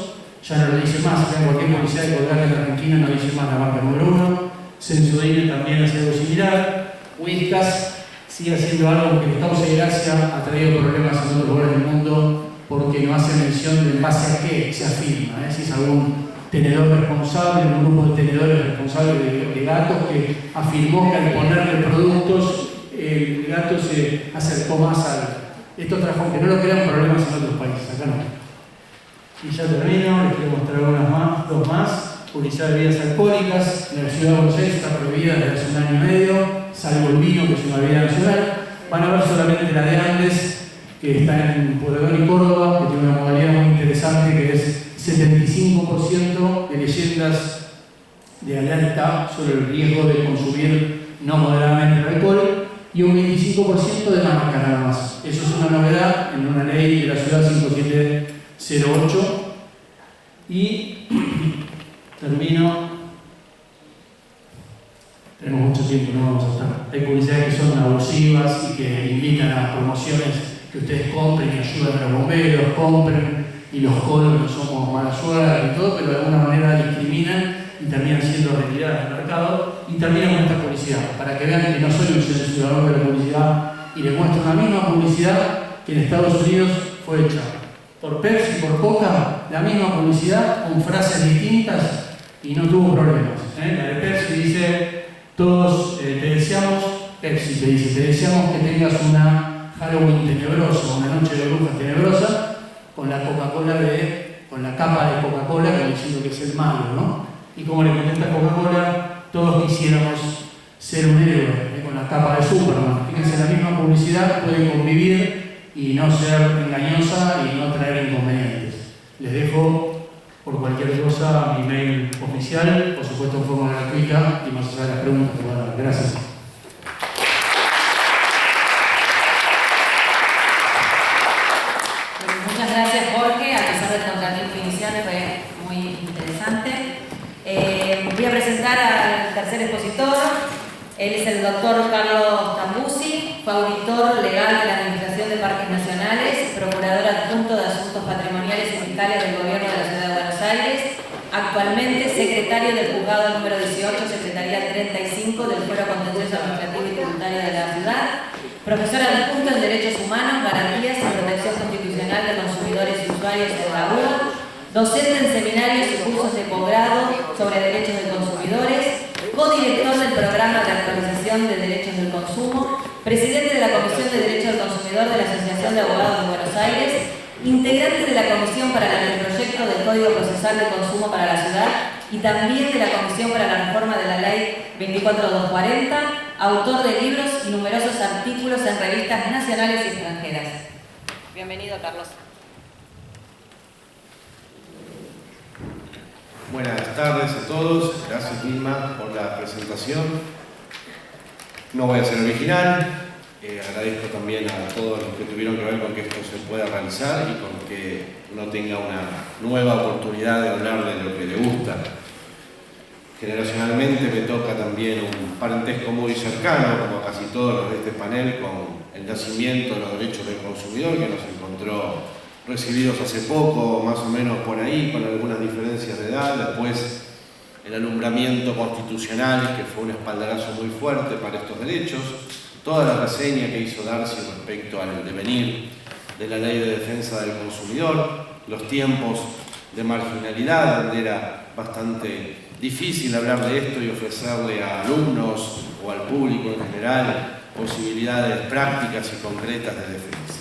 Ya no lo dice más, en cualquier publicidad de Colgate en Argentina no dice más la marca número 1. Sensodyne también hace algo similar. Whiskas sigue haciendo algo que le causa gracia, ha traído problemas en otros lugares del mundo porque no hace mención de en base a qué se afirma, si es algún tenedor responsable, un grupo de tenedores responsables de gatos que afirmó que al ponerle productos el gato se acercó más al... Esto trajo, aunque no lo crean, problemas en otros países, acá no. Y ya termino, les quiero mostrar dos más. Publicidad de bebidas alcohólicas en la ciudad de Buenos Aires está prohibida desde hace 1 año y medio, salvo el vino, que es una bebida nacional. Van a ver solamente la de Andes, que está en Pueyrredón y Córdoba, que tiene una modalidad muy interesante que es 75% de leyendas de alerta sobre el riesgo de consumir no moderadamente el alcohol y un 25% de marca nada más. Eso es una novedad en una ley de la ciudad 5708. Y termino. Tenemos mucho tiempo, no vamos a estar. Hay publicidades que son abusivas y que invitan a promociones que ustedes compren y ayuden a los bomberos, compren y los colos no somos mala suerte y todo, pero de alguna manera discriminan y terminan siendo retiradas del mercado. Y termino con esta publicidad, para que vean que no soy un censurador de la publicidad y les muestro la misma publicidad que en Estados Unidos fue hecha por Pepsi, por Coca, la misma publicidad con frases distintas y no tuvo problemas. La de Pepsi dice, todos te deseamos, Pepsi te dice, te deseamos que tengas una Halloween tenebrosa, una noche de brujas tenebrosa, con la Coca-Cola con la capa de Coca-Cola, como diciendo que es el malo, ¿no? Y como le contesta Coca-Cola, todos quisiéramos ser un héroe, con la capa de Superman. Fíjense, la misma publicidad puede convivir y no ser engañosa y no traer inconvenientes. Les dejo por cualquier cosa mi mail oficial, por supuesto en forma gratuita y más allá de las preguntas que puedan dar. Gracias. Muchas gracias, Jorge, a pesar del contratiempo inicial fue muy interesante. Voy a presentar al tercer expositor. Él es el doctor Carlos Tambusi, fue auditor legal de la Administración de Parques Nacionales, procurador adjunto de Asuntos Patrimoniales y Fiscales del Gobierno de la Ciudad de Buenos Aires, actualmente secretario del Juzgado número 18, Secretaría 35 del Fuero Contencioso Administrativo y Tributario de la Ciudad, profesor adjunto en Derechos Humanos, Garantías y Protección Constitucional de Consumidores y Usuarios de la UBA, docente en seminarios y cursos de posgrado sobre derechos de consumidores, codirector del Programa de Actualización de Derechos del Consumo, presidente de la Comisión de Derechos del Consumidor de la Asociación de Abogados de Buenos Aires, integrante de la Comisión para el Proyecto del Código Procesal de Consumo para la Ciudad y también de la Comisión para la Reforma de la Ley 24240, autor de libros y numerosos artículos en revistas nacionales y extranjeras. Bienvenido, Carlos. Buenas tardes a todos, gracias Vilma por la presentación. No voy a ser original, agradezco también a todos los que tuvieron que ver con que esto se pueda realizar y con que uno tenga una nueva oportunidad de hablar de lo que le gusta. Generacionalmente me toca también un parentesco muy cercano, como casi todos los de este panel, con el nacimiento de los derechos del consumidor, que nos encontró recibidos hace poco, más o menos por ahí, con algunas diferencias de edad. Después el alumbramiento constitucional, que fue un espaldarazo muy fuerte para estos derechos. Toda la reseña que hizo Darcy respecto al devenir de la Ley de Defensa del Consumidor, los tiempos de marginalidad, donde era bastante difícil hablar de esto y ofrecerle a alumnos o al público en general posibilidades prácticas y concretas de defensa.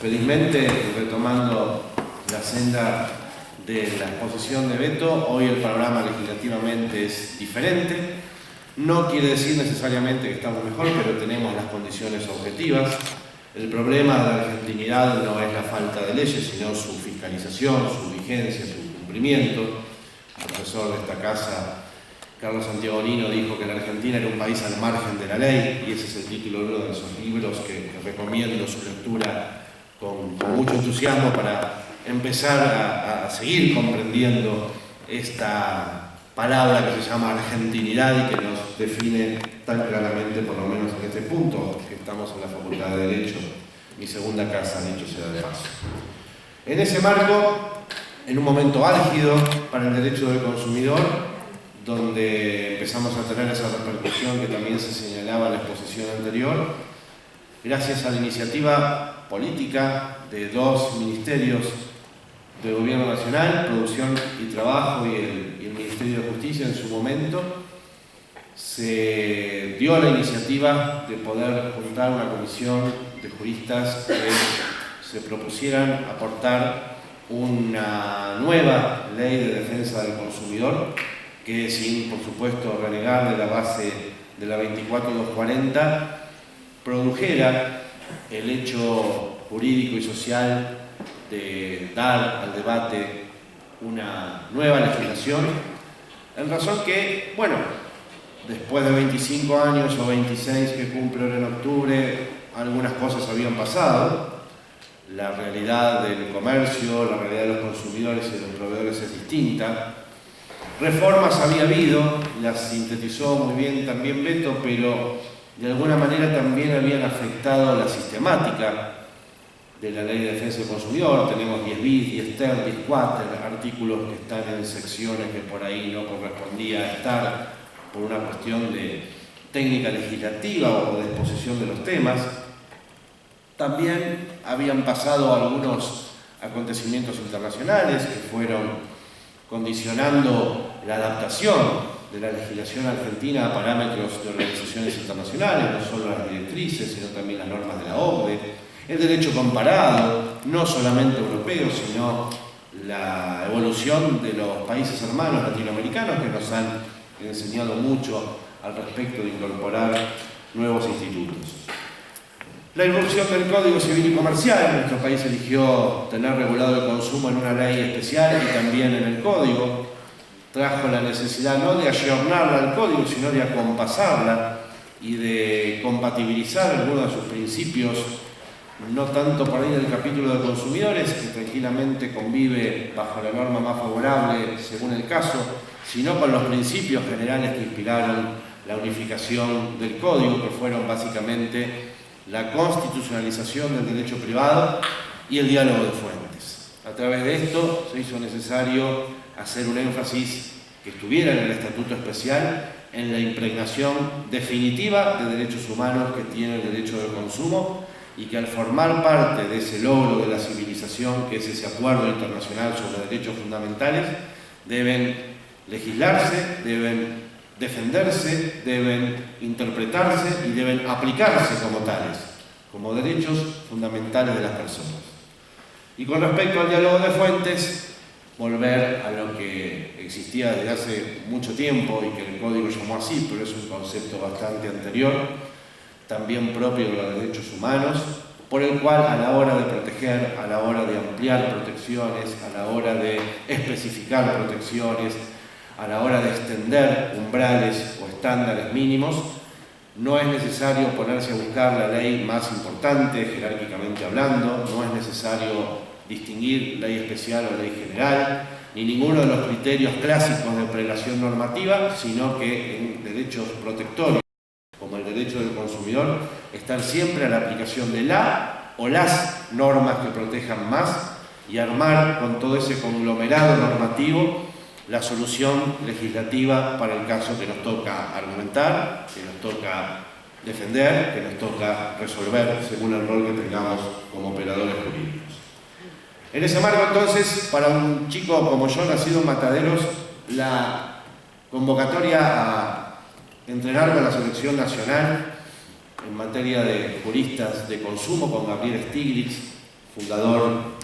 Felizmente, retomando la senda de la exposición de Beto. Hoy el panorama legislativamente es diferente. No quiere decir necesariamente que estamos mejor, pero tenemos las condiciones objetivas. El problema de la argentinidad no es la falta de leyes, sino su fiscalización, su vigencia, su cumplimiento. El profesor de esta casa, Carlos Santiagonino, dijo que la Argentina era un país al margen de la ley, y ese es el título de uno de esos libros que recomiendo su lectura con mucho entusiasmo para empezar a seguir comprendiendo esta palabra que se llama argentinidad y que nos define tan claramente, por lo menos en este punto, que estamos en la Facultad de Derecho, mi segunda casa, dicho sea de paso. En ese marco, en un momento álgido para el derecho del consumidor, donde empezamos a tener esa repercusión que también se señalaba en la exposición anterior, gracias a la iniciativa política de dos ministerios del Gobierno Nacional, Producción y Trabajo y el Ministerio de Justicia en su momento, se dio la iniciativa de poder juntar una comisión de juristas que se propusieran aportar una nueva ley de defensa del consumidor que, sin por supuesto renegar de la base de la 24240, produjera el hecho jurídico y social de dar al debate una nueva legislación, en razón que, bueno, después de 25 años o 26 que cumple ahora en octubre, algunas cosas habían pasado. La realidad del comercio, la realidad de los consumidores y de los proveedores es distinta. Reformas había habido, las sintetizó muy bien también Beto, pero de alguna manera también habían afectado la sistemática de la Ley de Defensa del Consumidor. Tenemos 10 bis, 10 ter, 10 quater, artículos que están en secciones que por ahí no correspondía estar por una cuestión de técnica legislativa o de exposición de los temas. También habían pasado algunos acontecimientos internacionales que fueron condicionando la adaptación de la legislación argentina a parámetros de organizaciones internacionales, no solo las directrices, sino también las normas de la OCDE, el derecho comparado, no solamente europeo, sino la evolución de los países hermanos latinoamericanos que nos han enseñado mucho al respecto de incorporar nuevos institutos. La irrupción del Código Civil y Comercial. Nuestro país eligió tener regulado el consumo en una ley especial y también en el Código. Trajo la necesidad no de ayornarla al Código, sino de acompasarla y de compatibilizar algunos de sus principios, no tanto por ahí del capítulo de consumidores, que tranquilamente convive bajo la norma más favorable según el caso, sino con los principios generales que inspiraron la unificación del Código, que fueron básicamente la constitucionalización del derecho privado y el diálogo de fuentes. A través de esto se hizo necesario hacer un énfasis que estuviera en el Estatuto Especial en la impregnación definitiva de derechos humanos que tiene el derecho del consumo, y que al formar parte de ese logro de la civilización, que es ese acuerdo internacional sobre derechos fundamentales, deben legislarse, deben defenderse, deben interpretarse y deben aplicarse como tales, como derechos fundamentales de las personas. Y con respecto al diálogo de fuentes, volver a lo que existía desde hace mucho tiempo y que el Código llamó así, pero es un concepto bastante anterior, también propio de los derechos humanos, por el cual a la hora de proteger, a la hora de ampliar protecciones, a la hora de especificar protecciones, a la hora de extender umbrales o estándares mínimos, no es necesario ponerse a buscar la ley más importante, jerárquicamente hablando, no es necesario distinguir ley especial o ley general, ni ninguno de los criterios clásicos de prelación normativa, sino que en derechos protectorios, como el derecho del consumidor, estar siempre a la aplicación de la o las normas que protejan más y armar con todo ese conglomerado normativo la solución legislativa para el caso que nos toca argumentar, que nos toca defender, que nos toca resolver según el rol que tengamos como operadores jurídicos. En ese marco, entonces, para un chico como yo, nacido en Mataderos, la convocatoria a entrenar con la selección nacional en materia de juristas de consumo con Gabriel Stiglitz, fundador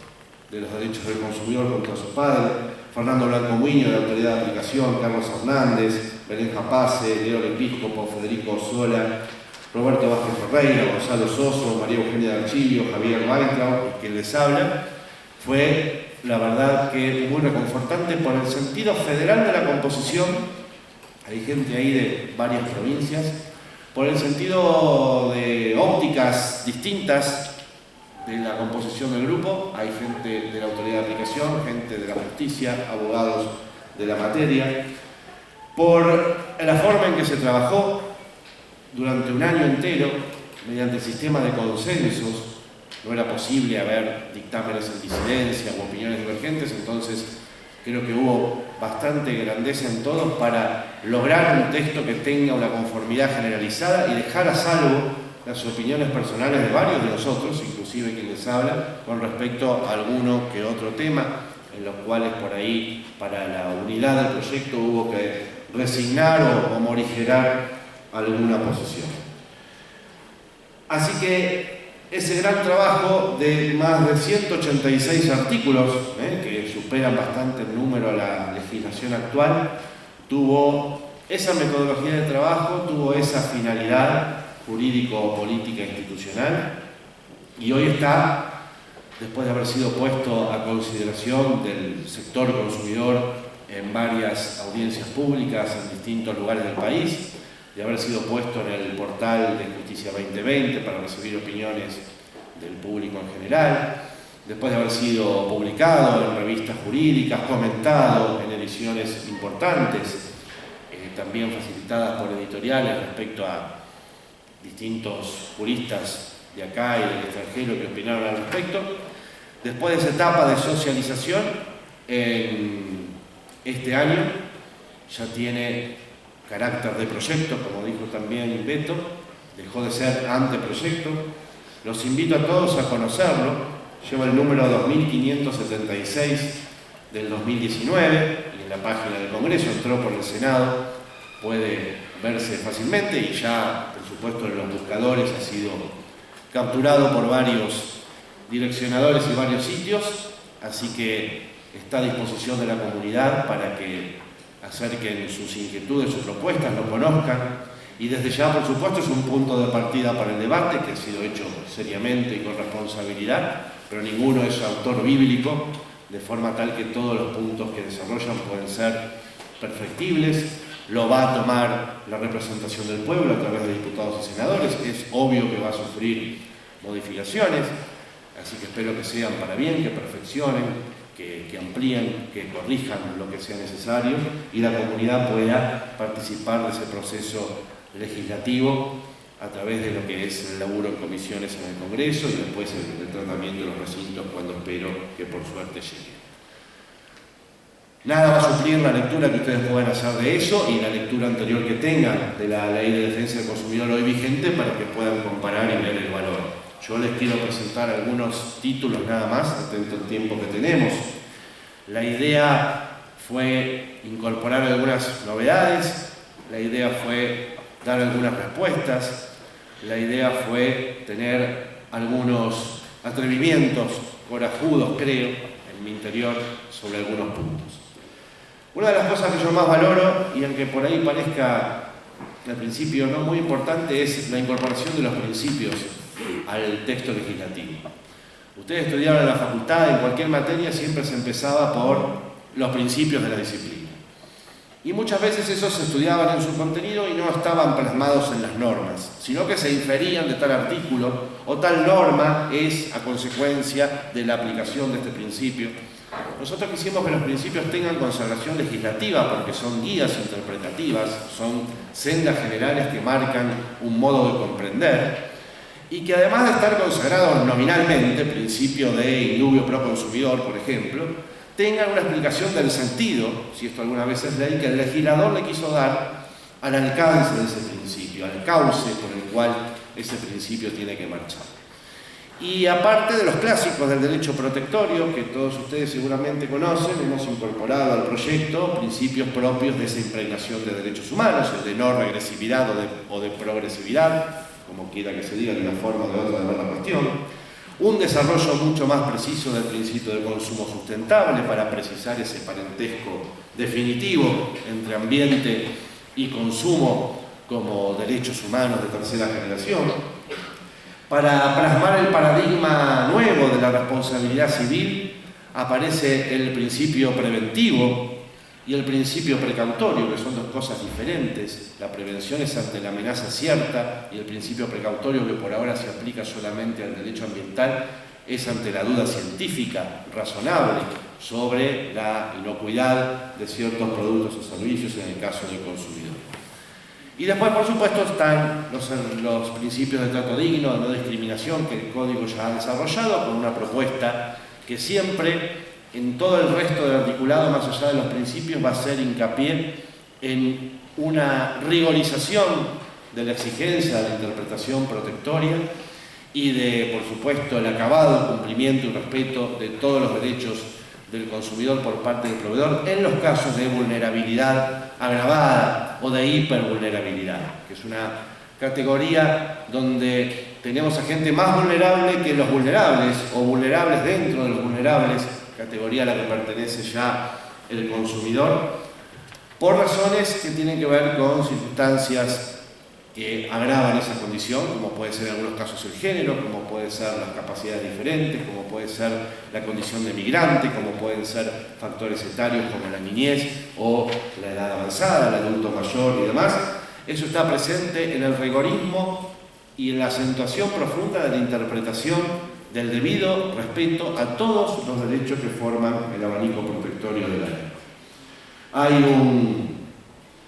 de los Derechos del Consumidor contra su padre, Fernando Blanco Muñoz, de la Autoridad de Aplicación, Carlos Hernández, Belén Japace, Leo Episcopo, Federico Osola, Roberto Vázquez Ferreira, Gonzalo Soso, María Eugenia de Archillo, Javier Weintraub, y quien les habla, fue la verdad que muy reconfortante por el sentido federal de la composición. Hay gente ahí de varias provincias, por el sentido de ópticas distintas de la composición del grupo. Hay gente de la Autoridad de Aplicación, gente de la Justicia, abogados de la materia, por la forma en que se trabajó durante un año entero mediante el sistema de consensos. No era posible haber dictámenes en disidencia o opiniones divergentes, entonces creo que hubo bastante grandeza en todos para lograr un texto que tenga una conformidad generalizada y dejar a salvo las opiniones personales de varios de nosotros, inclusive quien les habla, con respecto a alguno que otro tema, en los cuales por ahí, para la unidad del proyecto, hubo que resignar o morigerar alguna posición. Así que ese gran trabajo de más de 186 artículos, que superan bastante el número a la legislación actual, tuvo esa metodología de trabajo, tuvo esa finalidad jurídico-política institucional, y hoy está, después de haber sido puesto a consideración del sector consumidor en varias audiencias públicas en distintos lugares del país, de haber sido puesto en el portal de Justicia 2020 para recibir opiniones del público en general, después de haber sido publicado en revistas jurídicas, comentado en ediciones importantes, también facilitadas por editoriales respecto a distintos juristas de acá y del extranjero que opinaron al respecto. Después de esa etapa de socialización, en este año ya tiene carácter de proyecto, como dijo también Beto, dejó de ser anteproyecto. Los invito a todos a conocerlo, lleva el número 2576 del 2019 y en la página del Congreso, entró por el Senado, puede verse fácilmente y ya, por supuesto, en los buscadores ha sido capturado por varios direccionadores y varios sitios, así que está a disposición de la comunidad para que acerquen sus inquietudes, sus propuestas, lo conozcan, y desde ya, por supuesto, es un punto de partida para el debate que ha sido hecho seriamente y con responsabilidad, pero ninguno es autor bíblico, de forma tal que todos los puntos que desarrollan pueden ser perfectibles. Lo va a tomar la representación del pueblo a través de diputados y senadores, es obvio que va a sufrir modificaciones, así que espero que sean para bien, que perfeccionen, que amplíen, que corrijan lo que sea necesario y la comunidad pueda participar de ese proceso legislativo a través de lo que es el laburo en comisiones en el Congreso y después el tratamiento de los recintos, cuando espero que por suerte llegue. Nada va a suplir la lectura que ustedes puedan hacer de eso y la lectura anterior que tengan de la Ley de Defensa del Consumidor hoy vigente para que puedan comparar y ver el valor. Yo les quiero presentar algunos títulos nada más, atento al tiempo que tenemos. La idea fue incorporar algunas novedades, la idea fue dar algunas respuestas, la idea fue tener algunos atrevimientos corajudos, creo, en mi interior sobre algunos puntos. Una de las cosas que yo más valoro, y aunque por ahí parezca al principio no muy importante, es la incorporación de los principios al texto legislativo. Ustedes estudiaron en la facultad, en cualquier materia siempre se empezaba por los principios de la disciplina. Y muchas veces esos se estudiaban en su contenido y no estaban plasmados en las normas, sino que se inferían de tal artículo o tal norma es a consecuencia de la aplicación de este principio. Nosotros quisimos que los principios tengan consagración legislativa porque son guías interpretativas, son sendas generales que marcan un modo de comprender y que además de estar consagrados nominalmente, principio de indubio pro consumidor, por ejemplo, tengan una explicación del sentido, si esto alguna vez es ley, que el legislador le quiso dar al alcance de ese principio, al cauce por el cual ese principio tiene que marchar. Y aparte de los clásicos del derecho protectorio, que todos ustedes seguramente conocen, hemos incorporado al proyecto principios propios de esa impregnación de derechos humanos, el de no regresividad o de progresividad, como quiera que se diga de una forma o de otra de ver la cuestión, un desarrollo mucho más preciso del principio de consumo sustentable para precisar ese parentesco definitivo entre ambiente y consumo como derechos humanos de tercera generación, para plasmar el paradigma nuevo de la responsabilidad civil aparece el principio preventivo y el principio precautorio, que son dos cosas diferentes. La prevención es ante la amenaza cierta y el principio precautorio, que por ahora se aplica solamente al derecho ambiental, es ante la duda científica razonable sobre la inocuidad de ciertos productos o servicios en el caso del consumidor. Y después, por supuesto, están los principios de trato digno, de no discriminación, que el Código ya ha desarrollado con una propuesta que siempre, en todo el resto del articulado, más allá de los principios, va a hacer hincapié en una rigorización de la exigencia de la interpretación protectoria y de, por supuesto, el acabado cumplimiento y respeto de todos los derechos del consumidor por parte del proveedor en los casos de vulnerabilidad agravada o de hipervulnerabilidad, que es una categoría donde tenemos a gente más vulnerable que los vulnerables o vulnerables dentro de los vulnerables, categoría a la que pertenece ya el consumidor, por razones que tienen que ver con circunstancias que agravan esa condición, como puede ser en algunos casos el género, como pueden ser las capacidades diferentes, como puede ser la condición de migrante, como pueden ser factores etarios como la niñez o la edad avanzada, el adulto mayor y demás. Eso está presente en el rigorismo y en la acentuación profunda de la interpretación del debido respeto a todos los derechos que forman el abanico protectorio de la ley. Hay un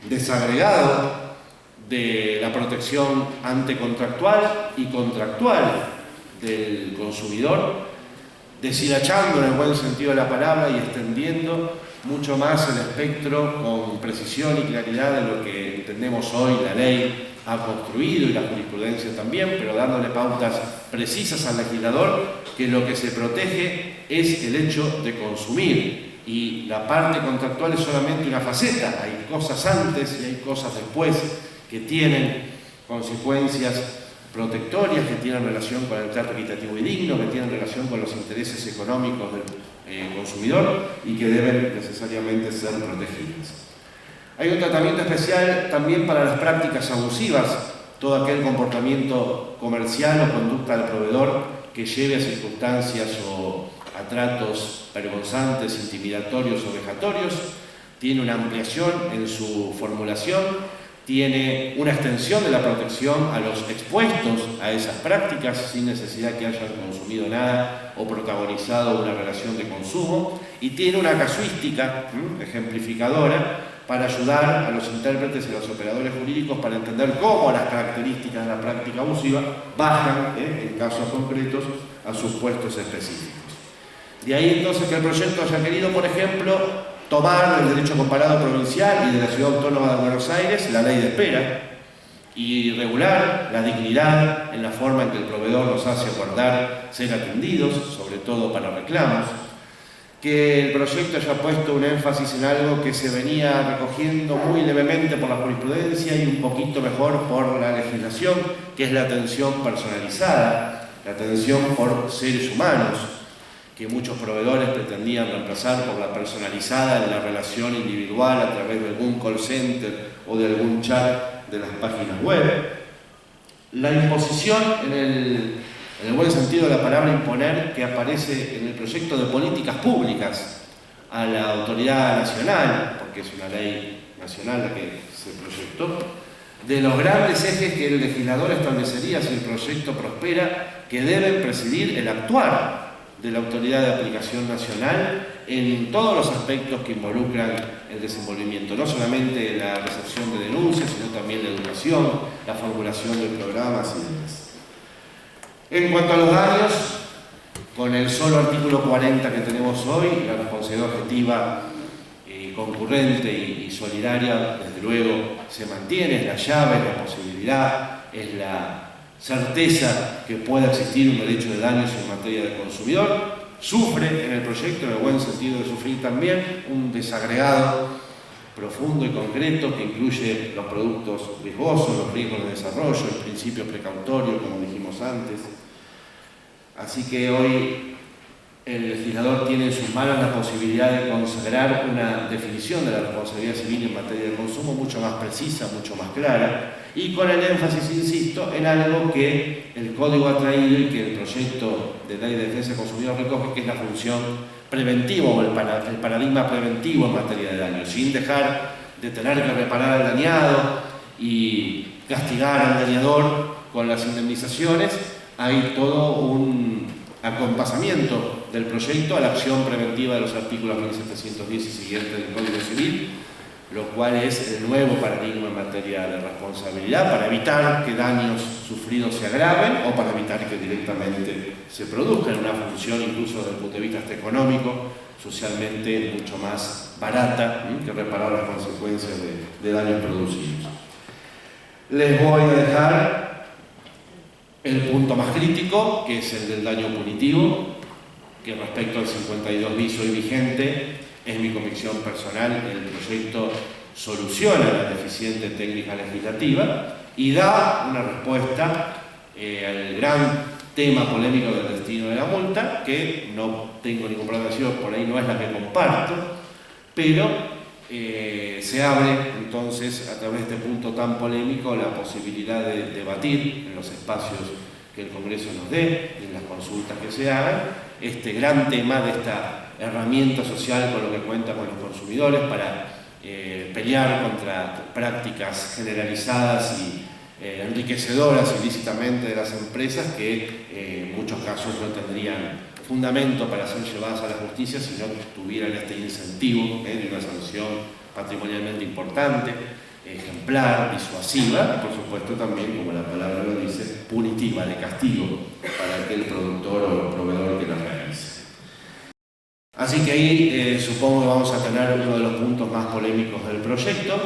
desagregado de la protección antecontractual y contractual del consumidor, deshilachando en el buen sentido de la palabra y extendiendo mucho más el espectro con precisión y claridad de lo que entendemos hoy la ley ha construido y la jurisprudencia también, pero dándole pautas precisas al legislador que lo que se protege es el hecho de consumir y la parte contractual es solamente una faceta, hay cosas antes y hay cosas después que tienen consecuencias protectorias, que tienen relación con el trato equitativo y digno, que tienen relación con los intereses económicos del consumidor y que deben necesariamente ser protegidas. Hay un tratamiento especial también para las prácticas abusivas, todo aquel comportamiento comercial o conducta del proveedor que lleve a circunstancias o a tratos vergonzantes, intimidatorios o vejatorios, tiene una ampliación en su formulación, tiene una extensión de la protección a los expuestos a esas prácticas sin necesidad que hayan consumido nada o protagonizado una relación de consumo y tiene una casuística ejemplificadora para ayudar a los intérpretes y a los operadores jurídicos para entender cómo las características de la práctica abusiva bajan, en casos concretos, a supuestos específicos. De ahí entonces que el proyecto haya querido, por ejemplo, tomar del derecho comparado provincial y de la Ciudad Autónoma de Buenos Aires la ley de espera y regular la dignidad en la forma en que el proveedor nos hace acordar ser atendidos, sobre todo para reclamos, que el proyecto haya puesto un énfasis en algo que se venía recogiendo muy levemente por la jurisprudencia y un poquito mejor por la legislación, que es la atención personalizada, la atención por seres humanos, que muchos proveedores pretendían reemplazar por la personalizada en la relación individual a través de algún call center o de algún chat de las páginas web. La imposición, en el buen sentido de la palabra imponer, que aparece en el proyecto de políticas públicas a la autoridad nacional, porque es una ley nacional la que se proyectó, de los grandes ejes que el legislador establecería si el proyecto prospera, que deben presidir el actuar de la autoridad de aplicación nacional en todos los aspectos que involucran el desenvolvimiento, no solamente la recepción de denuncias, sino también la educación, la formulación de programas y demás. En cuanto a los daños, con el solo artículo 40 que tenemos hoy, la responsabilidad objetiva, concurrente y solidaria, desde luego, se mantiene, es la llave, es la posibilidad, es la certeza que pueda existir un derecho de daños en materia de consumidor. Sufre en el proyecto, en el buen sentido de sufrir también, un desagregado profundo y concreto que incluye los productos riesgosos, los riesgos de desarrollo, el principio precautorio, como dijimos antes. Así que hoy el legislador tiene en sus manos la posibilidad de consagrar una definición de la responsabilidad civil en materia de consumo mucho más precisa, mucho más clara, y con el énfasis, insisto, en algo que el Código ha traído y que el proyecto de Ley de Defensa del Consumidor recoge, que es la función preventiva o el paradigma preventivo en materia de daño, sin dejar de tener que reparar al dañado y castigar al dañador con las indemnizaciones. Hay todo un acompasamiento del proyecto a la acción preventiva de los artículos 1710 y siguientes del Código Civil, lo cual es el nuevo paradigma en materia de responsabilidad para evitar que daños sufridos se agraven o para evitar que directamente se produzcan, una función incluso desde el punto de vista económico, socialmente mucho más barata que reparar las consecuencias de daños producidos. Les voy a dejar el punto más crítico, que es el del daño punitivo, que respecto al 52 bis hoy vigente, es mi convicción personal, el proyecto soluciona la deficiente técnica legislativa y da una respuesta al gran tema polémico del destino de la multa, que no tengo ningún problema de decirlo, por ahí no es la que comparto, pero se abre entonces a través de este punto tan polémico la posibilidad de debatir en los espacios que el Congreso nos dé, en las consultas que se hagan, este gran tema de esta herramienta social con lo que cuenta con los consumidores para pelear contra prácticas generalizadas y enriquecedoras ilícitamente de las empresas que en muchos casos no tendrían fundamento para ser llevadas a la justicia si no tuvieran este incentivo de una sanción patrimonialmente importante, ejemplar, disuasiva, y por supuesto también, como la palabra lo dice, punitiva, de castigo para aquel productor o proveedor que la realice. Así que ahí supongo que vamos a tener uno de los puntos más polémicos del proyecto,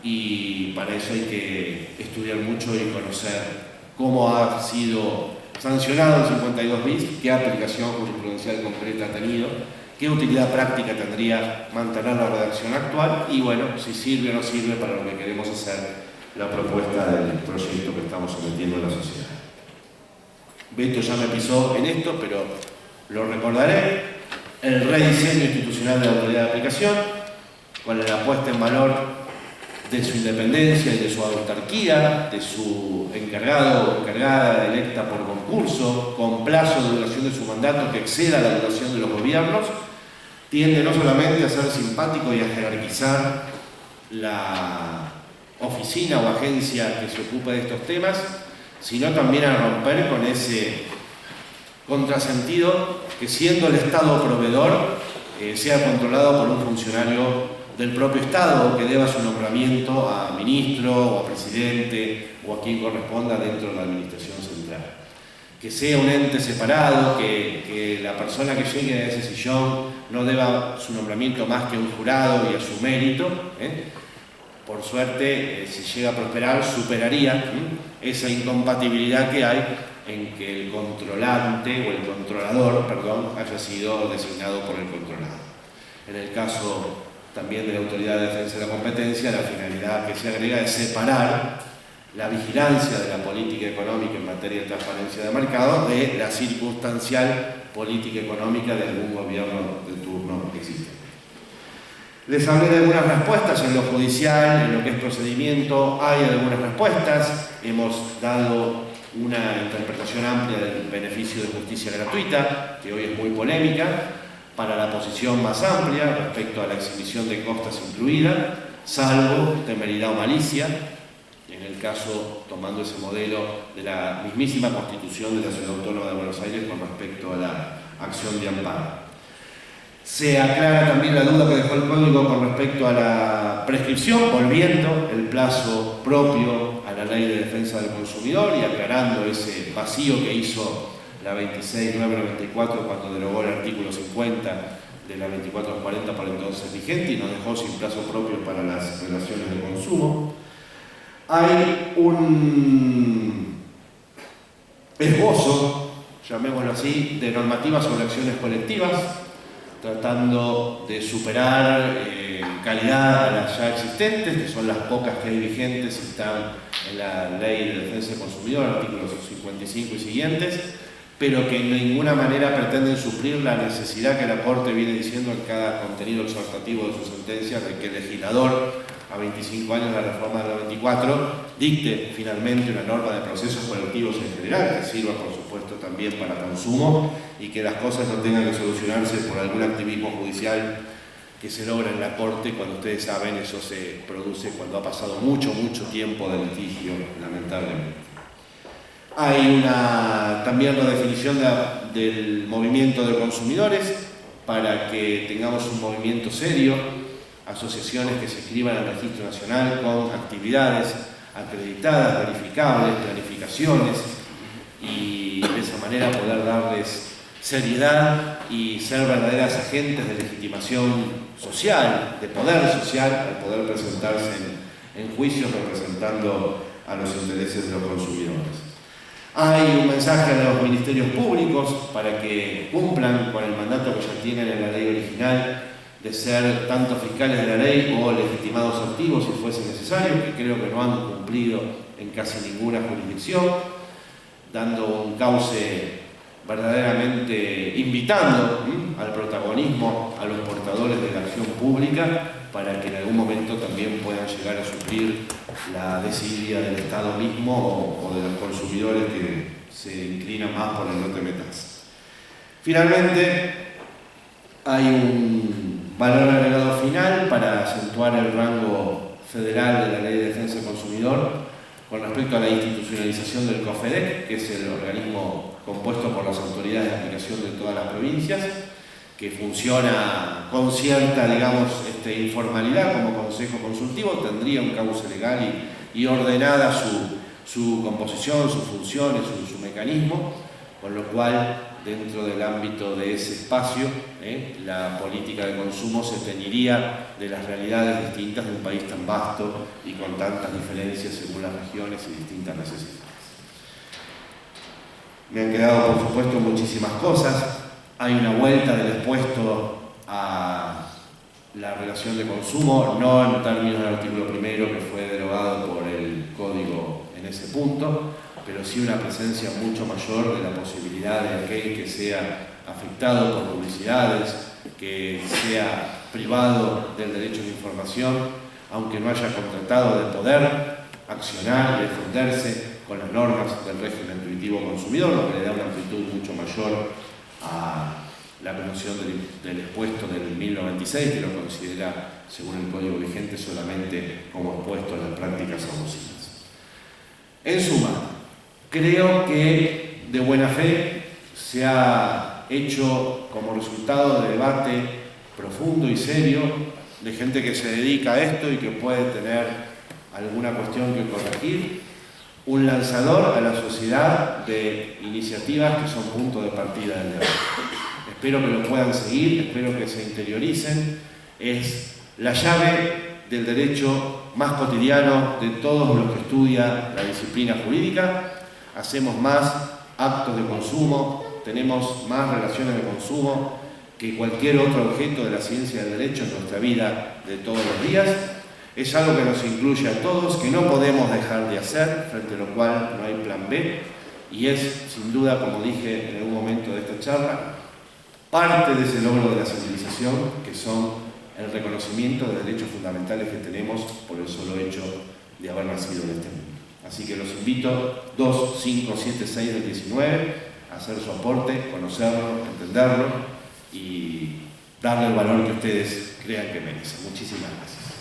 y para eso hay que estudiar mucho y conocer cómo ha sido sancionado el 52 bis, qué aplicación jurisprudencial concreta ha tenido, qué utilidad práctica tendría mantener la redacción actual y, bueno, si sirve o no sirve para lo que queremos hacer, la propuesta del proyecto que estamos sometiendo a la sociedad. Beto ya me pisó en esto, pero lo recordaré. El rediseño institucional de la autoridad de aplicación, con la puesta en valor de su independencia y de su autarquía, de su encargado o encargada electa por concurso, con plazo de duración de su mandato que exceda la duración de los gobiernos, tiende no solamente a ser simpático y a jerarquizar la oficina o agencia que se ocupa de estos temas, sino también a romper con ese contrasentido que, siendo el Estado proveedor, sea controlado por un funcionario del propio Estado, que deba su nombramiento a ministro o a presidente o a quien corresponda dentro de la administración central. Que sea un ente separado, que la persona que llegue a ese sillón no deba su nombramiento más que a un jurado y a su mérito. Por suerte, si llega a prosperar, superaría esa incompatibilidad que hay en que el controlante o el controlador, perdón, haya sido designado por el controlado. En el caso también de la Autoridad de Defensa de la Competencia, la finalidad que se agrega es separar la vigilancia de la política económica en materia de transparencia de mercado de la circunstancial política económica de algún gobierno de turno existente. Les hablé de algunas respuestas en lo judicial, en lo que es procedimiento, hay algunas respuestas, hemos dado una interpretación amplia del beneficio de justicia gratuita, que hoy es muy polémica, para la posición más amplia respecto a la exhibición de costas incluida, salvo temeridad o malicia, en el caso tomando ese modelo de la mismísima Constitución de la Ciudad Autónoma de Buenos Aires con respecto a la acción de amparo. Se aclara también la duda que dejó el Código con respecto a la prescripción, volviendo el plazo propio a la Ley de Defensa del Consumidor y aclarando ese vacío que hizo la 26.994 cuando derogó el artículo 50 de la 2440 por entonces vigente y nos dejó sin plazo propio para las relaciones de consumo. Hay un esbozo, llamémoslo así, de normativas sobre acciones colectivas, tratando de superar en calidad a las ya existentes, que son las pocas que hay vigentes y están en la Ley de Defensa del Consumidor, artículos 55 y siguientes, pero que en ninguna manera pretenden suplir la necesidad que la Corte viene diciendo en cada contenido exhortativo de su sentencia, de que el legislador, a 25 años de la reforma del 94, dicte finalmente una norma de procesos colectivos en general, que sirva por supuesto también para consumo, y que las cosas no tengan que solucionarse por algún activismo judicial que se logra en la Corte, cuando ustedes saben, eso se produce cuando ha pasado mucho tiempo de litigio, lamentablemente. Hay también la definición del movimiento de consumidores, para que tengamos un movimiento serio, asociaciones que se inscriban al Registro Nacional con actividades acreditadas, verificables, planificaciones, y de esa manera poder darles seriedad y ser verdaderas agentes de legitimación social, de poder social, al poder presentarse en juicios representando a los intereses de los consumidores. Hay un mensaje a los ministerios públicos para que cumplan con el mandato que ya tienen en la ley original de ser tanto fiscales de la ley o legitimados activos si fuese necesario, que creo que no han cumplido en casi ninguna jurisdicción, dando un cauce verdaderamente invitando al protagonismo a los portadores de la acción pública para que en algún momento también puedan llegar a suplir la desidia del Estado mismo o de los consumidores que se inclinan más por el no te metas. Finalmente, hay un valor agregado final para acentuar el rango federal de la Ley de Defensa del Consumidor con respecto a la institucionalización del COFEDEC, que es el organismo compuesto por las autoridades de aplicación de todas las provincias, que funciona con cierta, digamos, informalidad como consejo consultivo, tendría un cauce legal y ordenada su composición, sus funciones, su mecanismo, con lo cual, dentro del ámbito de ese espacio, la política de consumo se teñiría de las realidades distintas de un país tan vasto y con tantas diferencias según las regiones y distintas necesidades. Me han quedado, por supuesto, muchísimas cosas. Hay una vuelta del expuesto a la relación de consumo, no en términos del artículo primero que fue derogado por el Código en ese punto, pero sí una presencia mucho mayor de la posibilidad de aquel que sea afectado por publicidades, que sea privado del derecho a la información, aunque no haya contratado, de poder accionar y defenderse con las normas del régimen intuitivo consumidor, lo que le da una amplitud mucho mayor a la prevención del expuesto del 1096, que lo considera, según el Código vigente, solamente como expuesto a las prácticas abusivas. En suma, creo que de buena fe se ha hecho como resultado de debate profundo y serio de gente que se dedica a esto y que puede tener alguna cuestión que corregir, un lanzador a la sociedad de iniciativas que son punto de partida del debate. Espero que lo puedan seguir, espero que se interioricen. Es la llave del derecho más cotidiano de todos los que estudian la disciplina jurídica. Hacemos más actos de consumo, tenemos más relaciones de consumo que cualquier otro objeto de la ciencia del derecho en nuestra vida de todos los días. Es algo que nos incluye a todos, que no podemos dejar de hacer, frente a lo cual no hay plan B, y es, sin duda, como dije en algún momento de esta charla, parte de ese logro de la civilización, que son el reconocimiento de derechos fundamentales que tenemos por el solo hecho de haber nacido en este mundo. Así que los invito, 2, 5, 7, 6 del 19, a hacer su aporte, conocerlo, entenderlo y darle el valor que ustedes crean que merece. Muchísimas gracias.